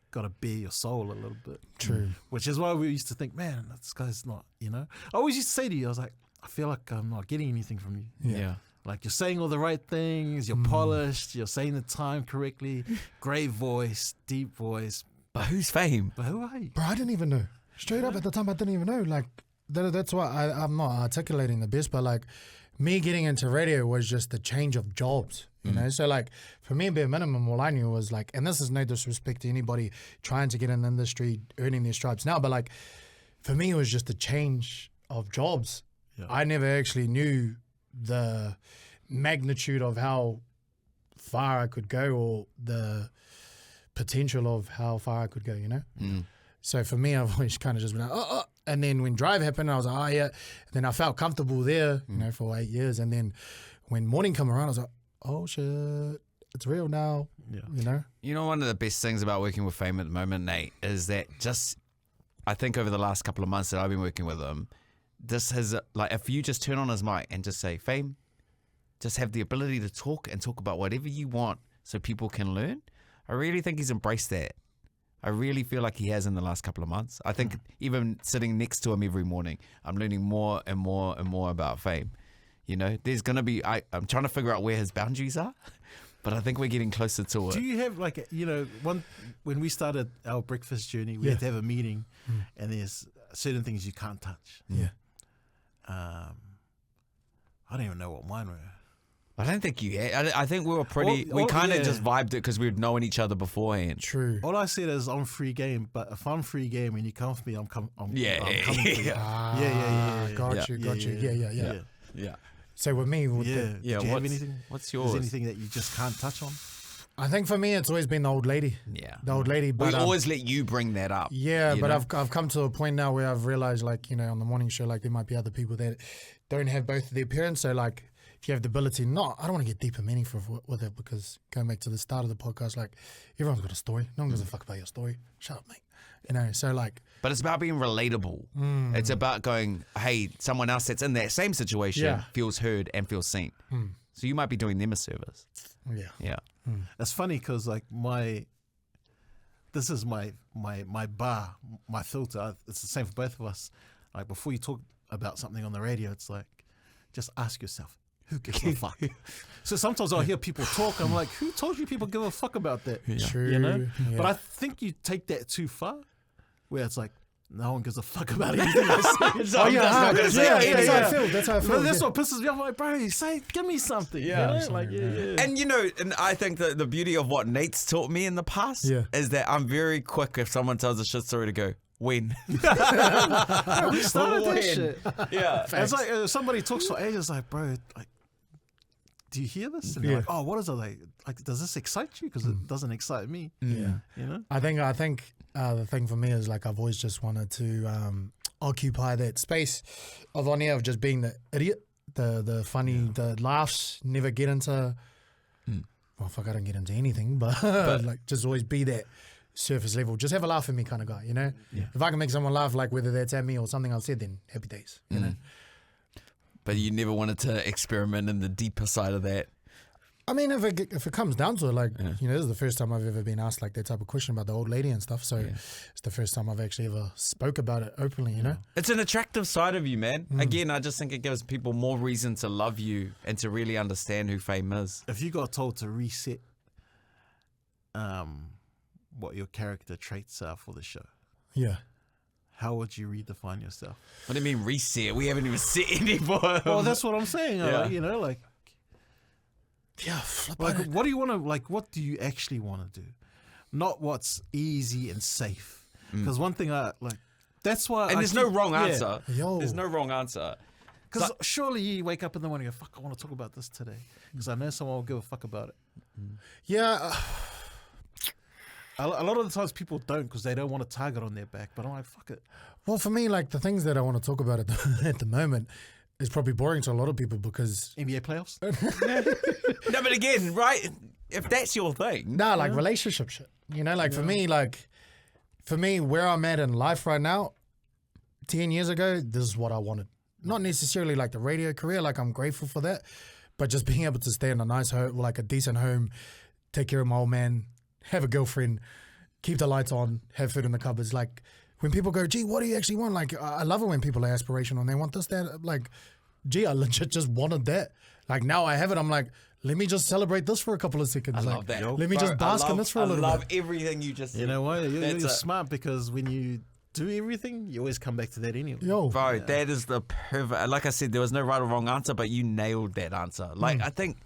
[SPEAKER 1] got to bare your soul a little bit.
[SPEAKER 3] True.
[SPEAKER 1] Which is why we used to think, man, this guy's not, I always used to say to you, I was like, I feel like I'm not getting anything from you.
[SPEAKER 2] Yeah.
[SPEAKER 1] Like, you're saying all the right things, you're polished, you're saying the time correctly, great voice, deep voice.
[SPEAKER 2] But who's Fame?
[SPEAKER 1] But who are you?
[SPEAKER 3] Bro, I didn't even know. Straight up, at the time, I didn't even know. Like, that's why I'm not articulating the best, but like, me getting into radio was just the change of jobs, So like, for me, bare minimum, all I knew was like, and this is no disrespect to anybody trying to get in the industry, earning their stripes now, but like, for me, it was just a change of jobs. Yeah. I never actually knew the magnitude of how far I could go, or the potential of how far I could go, So for me, I've always kind of just been like, and then when Drive happened, I was like, oh yeah. And then I felt comfortable there, for 8 years. And then when Morning come around, I was like, oh shit, it's real now. Yeah.
[SPEAKER 2] One of the best things about working with Fame at the moment, Nate, is that I think over the last couple of months that I've been working with him, this has, like, if you just turn on his mic and just say, Fame, just have the ability to talk and talk about whatever you want, so people can learn. I really think he's embraced that. I really feel like he has in the last couple of months. I think even sitting next to him every morning, I'm learning more and more and more about fame. You know, there's going to be, I'm trying to figure out where his boundaries are, but I think we're getting closer to it.
[SPEAKER 1] Do you have like, when we started our breakfast journey, we had to have a meeting and there's certain things you can't touch.
[SPEAKER 3] Yeah.
[SPEAKER 1] I don't even know what mine were.
[SPEAKER 2] I don't think you had. I think we were pretty, we kind of just vibed it because we'd known each other beforehand.
[SPEAKER 3] True.
[SPEAKER 1] All I said is I'm free game, but if I'm free game and you come for me, I'm coming for you.
[SPEAKER 3] Got you.
[SPEAKER 2] Yeah.
[SPEAKER 3] So with me,
[SPEAKER 1] Do you have anything?
[SPEAKER 2] What's
[SPEAKER 1] Is
[SPEAKER 2] yours?
[SPEAKER 1] there anything that you just can't touch on?
[SPEAKER 3] I think for me, it's always been the old lady.
[SPEAKER 2] Yeah.
[SPEAKER 3] The old lady. But
[SPEAKER 2] We always let you bring that up.
[SPEAKER 3] yeah,
[SPEAKER 2] you
[SPEAKER 3] but
[SPEAKER 2] know?
[SPEAKER 3] I've come to a point now where I've realized, like, on the morning show, like there might be other people that don't have both of their parents. So like, if you have the ability, I don't want to get deep and meaningful with it, because going back to the start of the podcast, like everyone's got a story. No one gives a fuck about your story. Shut up, mate. So like,
[SPEAKER 2] But it's about being relatable. It's about going, hey, someone else that's in that same situation feels heard and feels seen. So you might be doing them a service.
[SPEAKER 3] yeah.
[SPEAKER 2] Yeah.
[SPEAKER 1] It's funny because like this is my bar, my filter. It's the same for both of us. Like before you talk about something on the radio, it's like, just ask yourself, who gives a fuck? So sometimes I'll hear people talk. I'm like, who told you people give a fuck about that?
[SPEAKER 3] True.
[SPEAKER 1] You know?
[SPEAKER 3] Yeah.
[SPEAKER 1] But I think you take that too far, where it's like, no one gives a fuck about anything I say.
[SPEAKER 3] That's how I feel. That's how I feel.
[SPEAKER 1] But that's what pisses me off. I'm like, bro, give me something.
[SPEAKER 2] Yeah.
[SPEAKER 1] You know? Like, yeah.
[SPEAKER 2] And I think that the beauty of what Nate's taught me in the past is that I'm very quick if someone tells a shit story to go, when?
[SPEAKER 1] We started that shit.
[SPEAKER 2] Yeah.
[SPEAKER 1] It's like somebody talks for ages, like, bro, like, do you hear this? And they're like, oh, what is it? Like, does this excite you? Because it doesn't excite me.
[SPEAKER 3] Yeah.
[SPEAKER 1] You know?
[SPEAKER 3] I think the thing for me is like I've always just wanted to occupy that space of on air of just being the idiot, the funny, the laughs, never get into well, fuck, I don't get into anything, but like just always be that surface level, just have a laugh at me kind of guy, you know?
[SPEAKER 1] Yeah.
[SPEAKER 3] If I can make someone laugh, like whether that's at me or something I've said, then happy days, you know?
[SPEAKER 2] But you never wanted to experiment in the deeper side of that.
[SPEAKER 3] I mean, if it comes down to it, like, this is the first time I've ever been asked like that type of question about the old lady and stuff. So it's the first time I've actually ever spoke about it openly, you know?
[SPEAKER 2] It's an attractive side of you, man. Again, I just think it gives people more reason to love you and to really understand who fame is.
[SPEAKER 1] If you got told to reset what your character traits are for the show,
[SPEAKER 3] Yeah.
[SPEAKER 1] how would you redefine yourself?
[SPEAKER 2] What do you mean reset? We haven't even set anymore.
[SPEAKER 1] Well, that's what I'm saying.
[SPEAKER 2] Yeah.
[SPEAKER 1] You know, like, what do you want to, like, what do you actually want to do? Not what's easy and safe. Because one thing that's why.
[SPEAKER 2] And there's no wrong answer.
[SPEAKER 3] Yo.
[SPEAKER 2] There's no wrong answer.
[SPEAKER 1] Because surely you wake up in the morning and go, fuck, I want to talk about this today. Because I know someone will give a fuck about it.
[SPEAKER 3] Yeah.
[SPEAKER 1] A lot of the times people don't because they don't want a target on their back. But I'm like, fuck it.
[SPEAKER 3] Well, for me, like the things that I want to talk about at the moment is probably boring to a lot of people because
[SPEAKER 1] NBA playoffs?
[SPEAKER 2] No, but again, right? If that's your thing.
[SPEAKER 3] like relationship shit. You know, like for me, where I'm at in life right now, 10 years ago, this is what I wanted. Not necessarily like the radio career, like I'm grateful for that, but just being able to stay in a nice home, like a decent home, take care of my old man, have a girlfriend, keep the lights on, have food in the cupboards. Like when people go, gee, what do you actually want? Like I love it when people are aspirational and they want this, that. Like, gee, I legit just wanted that. Like now I have it. I'm like, let me just celebrate this for a couple of seconds.
[SPEAKER 2] I
[SPEAKER 3] like,
[SPEAKER 2] love that.
[SPEAKER 3] Let me just bask in this for a little bit.
[SPEAKER 2] I love everything you just said.
[SPEAKER 1] You know what? You're
[SPEAKER 2] That's it.
[SPEAKER 1] smart because when you do everything, you always come back to that anyway.
[SPEAKER 3] Yo,
[SPEAKER 2] Bro, that is the perfect. Like I said, there was no right or wrong answer, but you nailed that answer. Like, I think,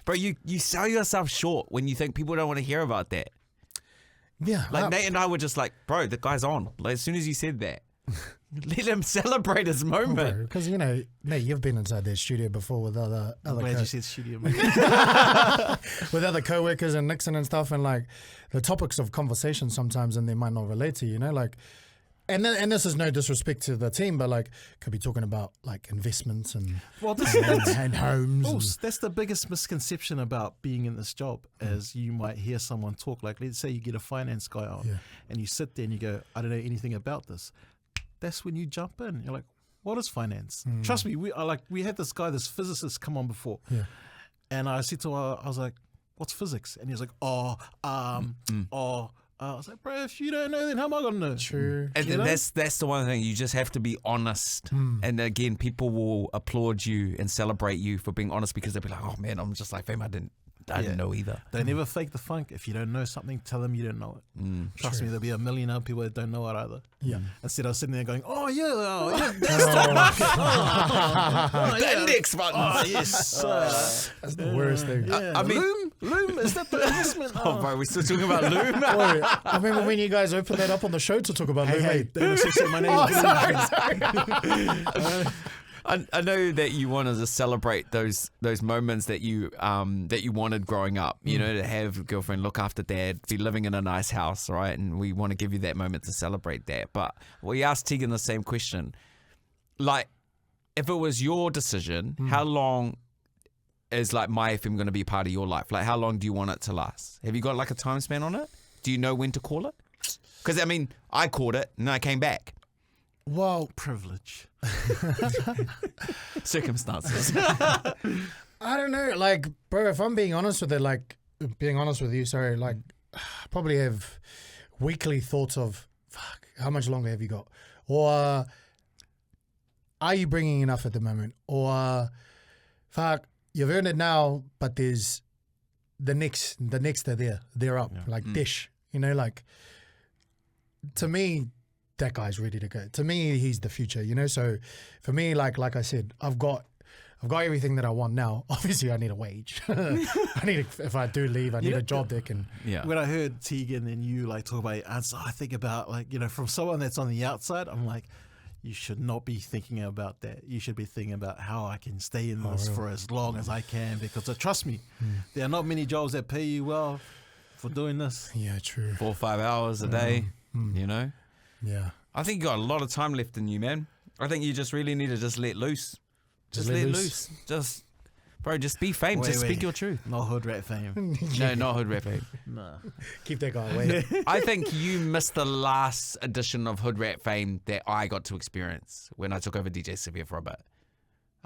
[SPEAKER 2] bro, you sell yourself short when you think people don't want to hear about that.
[SPEAKER 3] yeah.
[SPEAKER 2] Like, Nate and I were just like, bro, the guy's on. Like, as soon as you said that, let him celebrate his moment.
[SPEAKER 3] Because, you know, Nate, you've been inside their studio before with other
[SPEAKER 1] I'm glad you said studio.
[SPEAKER 3] with other co-workers and Nickson and stuff, and like the topics of conversation sometimes and they might not relate to, you know, like, and this is no disrespect to the team, but like could be talking about like investments and and homes.
[SPEAKER 1] Oh, that's the biggest misconception about being in this job, as you might hear someone talk. Like, let's say you get a finance guy on, and you sit there and you go, I don't know anything about this. That's when you jump in. You're like, what is finance? Trust me, we had this guy, this physicist, come on before, and I said to her, I was like, what's physics? And he was like, I was like, bro, if you don't know, then how am I gonna know?
[SPEAKER 3] True.
[SPEAKER 2] And then that's the one thing, you just have to be honest. And again, people will applaud you and celebrate you for being honest, because they'll be like, oh man, I'm just like, fam, I didn't know either.
[SPEAKER 1] Don't ever fake the funk. If you don't know something, tell them you don't know it. Trust me, there'll be a million other people that don't know it either.
[SPEAKER 3] Yeah.
[SPEAKER 1] Instead of sitting there going, that's
[SPEAKER 2] The index button.
[SPEAKER 1] oh yes.
[SPEAKER 3] That's the worst thing.
[SPEAKER 1] Yeah.
[SPEAKER 2] I mean-
[SPEAKER 1] Loom, is that the investment?
[SPEAKER 2] Oh, bro, we're still talking about Loom.
[SPEAKER 3] Wait, I remember when you guys opened that up on the show to talk about Lou,
[SPEAKER 1] Hey,
[SPEAKER 3] mate.
[SPEAKER 1] my name is
[SPEAKER 3] Sorry.
[SPEAKER 2] I know that you wanted to celebrate those moments that you wanted growing up, you know, to have a girlfriend, look after dad, be living in a nice house, right? And we want to give you that moment to celebrate that. But we asked Tegan the same question. Like, if it was your decision, how long is like Mai FM going to be a part of your life? Like, how long do you want it to last? Have you got like a time span on it? Do you know when to call it? Because, I mean, I called it and I came back.
[SPEAKER 3] Well,
[SPEAKER 1] privilege.
[SPEAKER 2] Circumstances.
[SPEAKER 3] I don't know. Like, bro, if I'm being honest with it, like, being honest with you, sorry, like, I probably have weekly thoughts of, fuck, how much longer have you got? Or, are you bringing enough at the moment? Or, fuck, you've earned it now, but there's the next are there. They're up. Like, dish. You know, like, to me, that guy's ready to go. To me, he's the future, you know? So for me, like I said, I've got everything that I want now. Obviously, I need a wage. If I do leave, I need a job that can...
[SPEAKER 2] Yeah.
[SPEAKER 1] When I heard Tegan and you like talk about your answer, I think about like, you know, from someone that's on the outside, I'm like, you should not be thinking about that. You should be thinking about how I can stay in this for as long as I can, because trust me, there are not many jobs that pay you well for doing this.
[SPEAKER 3] Yeah, true.
[SPEAKER 2] 4 or 5 hours a day, you know?
[SPEAKER 3] Yeah.
[SPEAKER 2] I think you got a lot of time left in you, man. I think you just really need to just let loose. Just let loose. Just, bro, just be fame. Just speak your truth.
[SPEAKER 1] Not hood rat fame.
[SPEAKER 2] No, not hood rap fame.
[SPEAKER 1] No.
[SPEAKER 3] Keep that guy away.
[SPEAKER 2] I think you missed the last edition of Hood Rat Fame that I got to experience when I took over DJ Severe for a bit.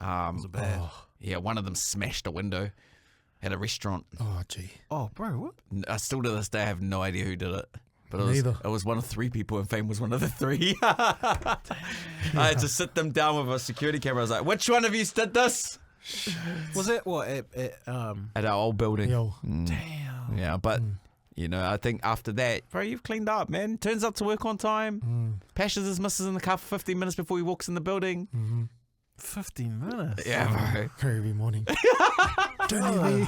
[SPEAKER 1] Was it bad?
[SPEAKER 2] Yeah, one of them smashed a window at a restaurant.
[SPEAKER 3] Oh, gee.
[SPEAKER 1] Oh, bro, what?
[SPEAKER 2] I still to this day have no idea who did it. But
[SPEAKER 3] Neither.
[SPEAKER 2] it was one of 3 people, and Fame was one of the 3. I had to sit them down with a security camera. I was like, which one of you did this?
[SPEAKER 1] Was it what?
[SPEAKER 2] At our old building.
[SPEAKER 3] Yo.
[SPEAKER 1] Damn.
[SPEAKER 2] Yeah, but, you know, I think after that, bro, you've cleaned up, man. Turns up to work on time. Pashes his missus in the car for 15 minutes before he walks in the building.
[SPEAKER 1] 15 minutes.
[SPEAKER 2] Yeah, bro.
[SPEAKER 3] Every morning. Don't leave me.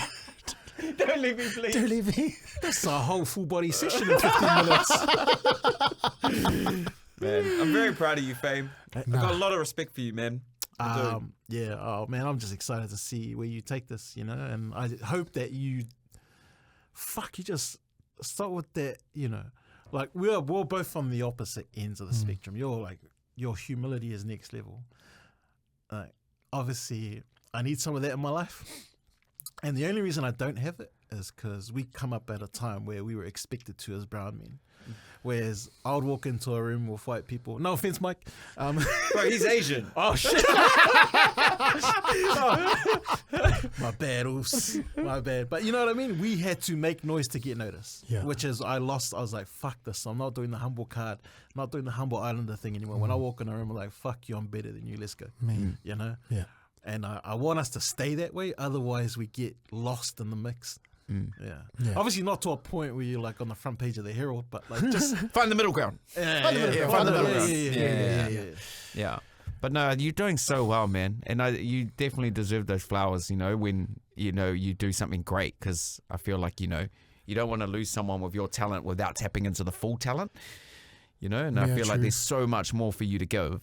[SPEAKER 2] Don't leave me, please.
[SPEAKER 3] Don't leave me.
[SPEAKER 1] That's a whole full body session in 15 minutes.
[SPEAKER 2] Man, I'm very proud of you, Fame. I've got a lot of respect for you, man.
[SPEAKER 1] Yeah. Oh man, I'm just excited to see where you take this, you know, and I hope that you just start with that, you know, like we're both on the opposite ends of the spectrum. Your humility is next level. Like, obviously, I need some of that in my life. And the only reason I don't have it is because we come up at a time where we were expected to as brown men. Whereas I would walk into a room with white people. No offense, Mike.
[SPEAKER 2] Bro, he's Asian.
[SPEAKER 1] Oh, shit. My bad, oops. My bad. But you know what I mean? We had to make noise to get noticed.
[SPEAKER 3] Yeah.
[SPEAKER 1] Which is, I was like, fuck this. I'm not doing the humble card. I'm not doing the humble islander thing anymore. When I walk in a room, I'm like, fuck you, I'm better than you. Let's go. You know?
[SPEAKER 3] Yeah.
[SPEAKER 1] And I want us to stay that way. Otherwise, we get lost in the mix. Yeah. Obviously, not to a point where you're like on the front page of the Herald, but like just
[SPEAKER 2] Find the middle ground.
[SPEAKER 1] find the middle ground.
[SPEAKER 2] Yeah. But no, you're doing so well, man. And you definitely deserve those flowers, you know, when, you know, you do something great. Because I feel like, you know, you don't want to lose someone with your talent without tapping into the full talent, you know. And I feel like there's so much more for you to give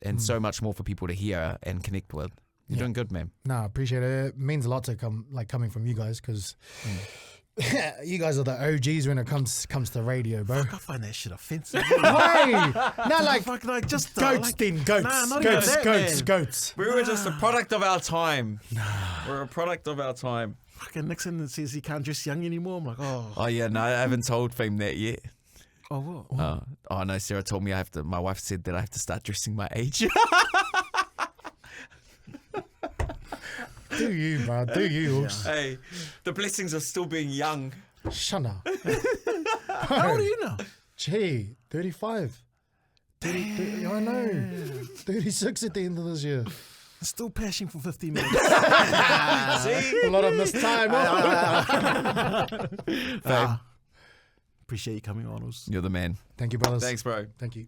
[SPEAKER 2] and so much more for people to hear and connect with. You're doing good, man.
[SPEAKER 3] No, I appreciate it. It means a lot to coming from you guys, because you guys are the OGs when it comes to radio, bro.
[SPEAKER 1] I find that shit offensive.
[SPEAKER 3] Why? No, like
[SPEAKER 1] Fuck, like just
[SPEAKER 3] goats,
[SPEAKER 1] like,
[SPEAKER 3] then goats,
[SPEAKER 1] Nah, not even that, man.
[SPEAKER 3] goats.
[SPEAKER 2] We were just a product of our time. We're a product of our time.
[SPEAKER 1] Fucking Nickson says he can't dress young anymore. I'm like,
[SPEAKER 2] Oh yeah, no, I haven't told Fame that yet.
[SPEAKER 1] oh what?
[SPEAKER 2] Oh no, Sarah told me my wife said that I have to start dressing my age.
[SPEAKER 3] Do you, bro? Do you?
[SPEAKER 2] Hey, the blessings of still being young.
[SPEAKER 3] Shana.
[SPEAKER 1] How old are you now?
[SPEAKER 3] Gee, 35. 30, I know. 36 at the end of this year.
[SPEAKER 1] Still passing for 15 minutes.
[SPEAKER 3] See? A lot of missed time.
[SPEAKER 1] Appreciate you coming on, Oz.
[SPEAKER 2] You're the man.
[SPEAKER 3] Thank you, brothers.
[SPEAKER 2] Thanks, bro.
[SPEAKER 3] Thank you.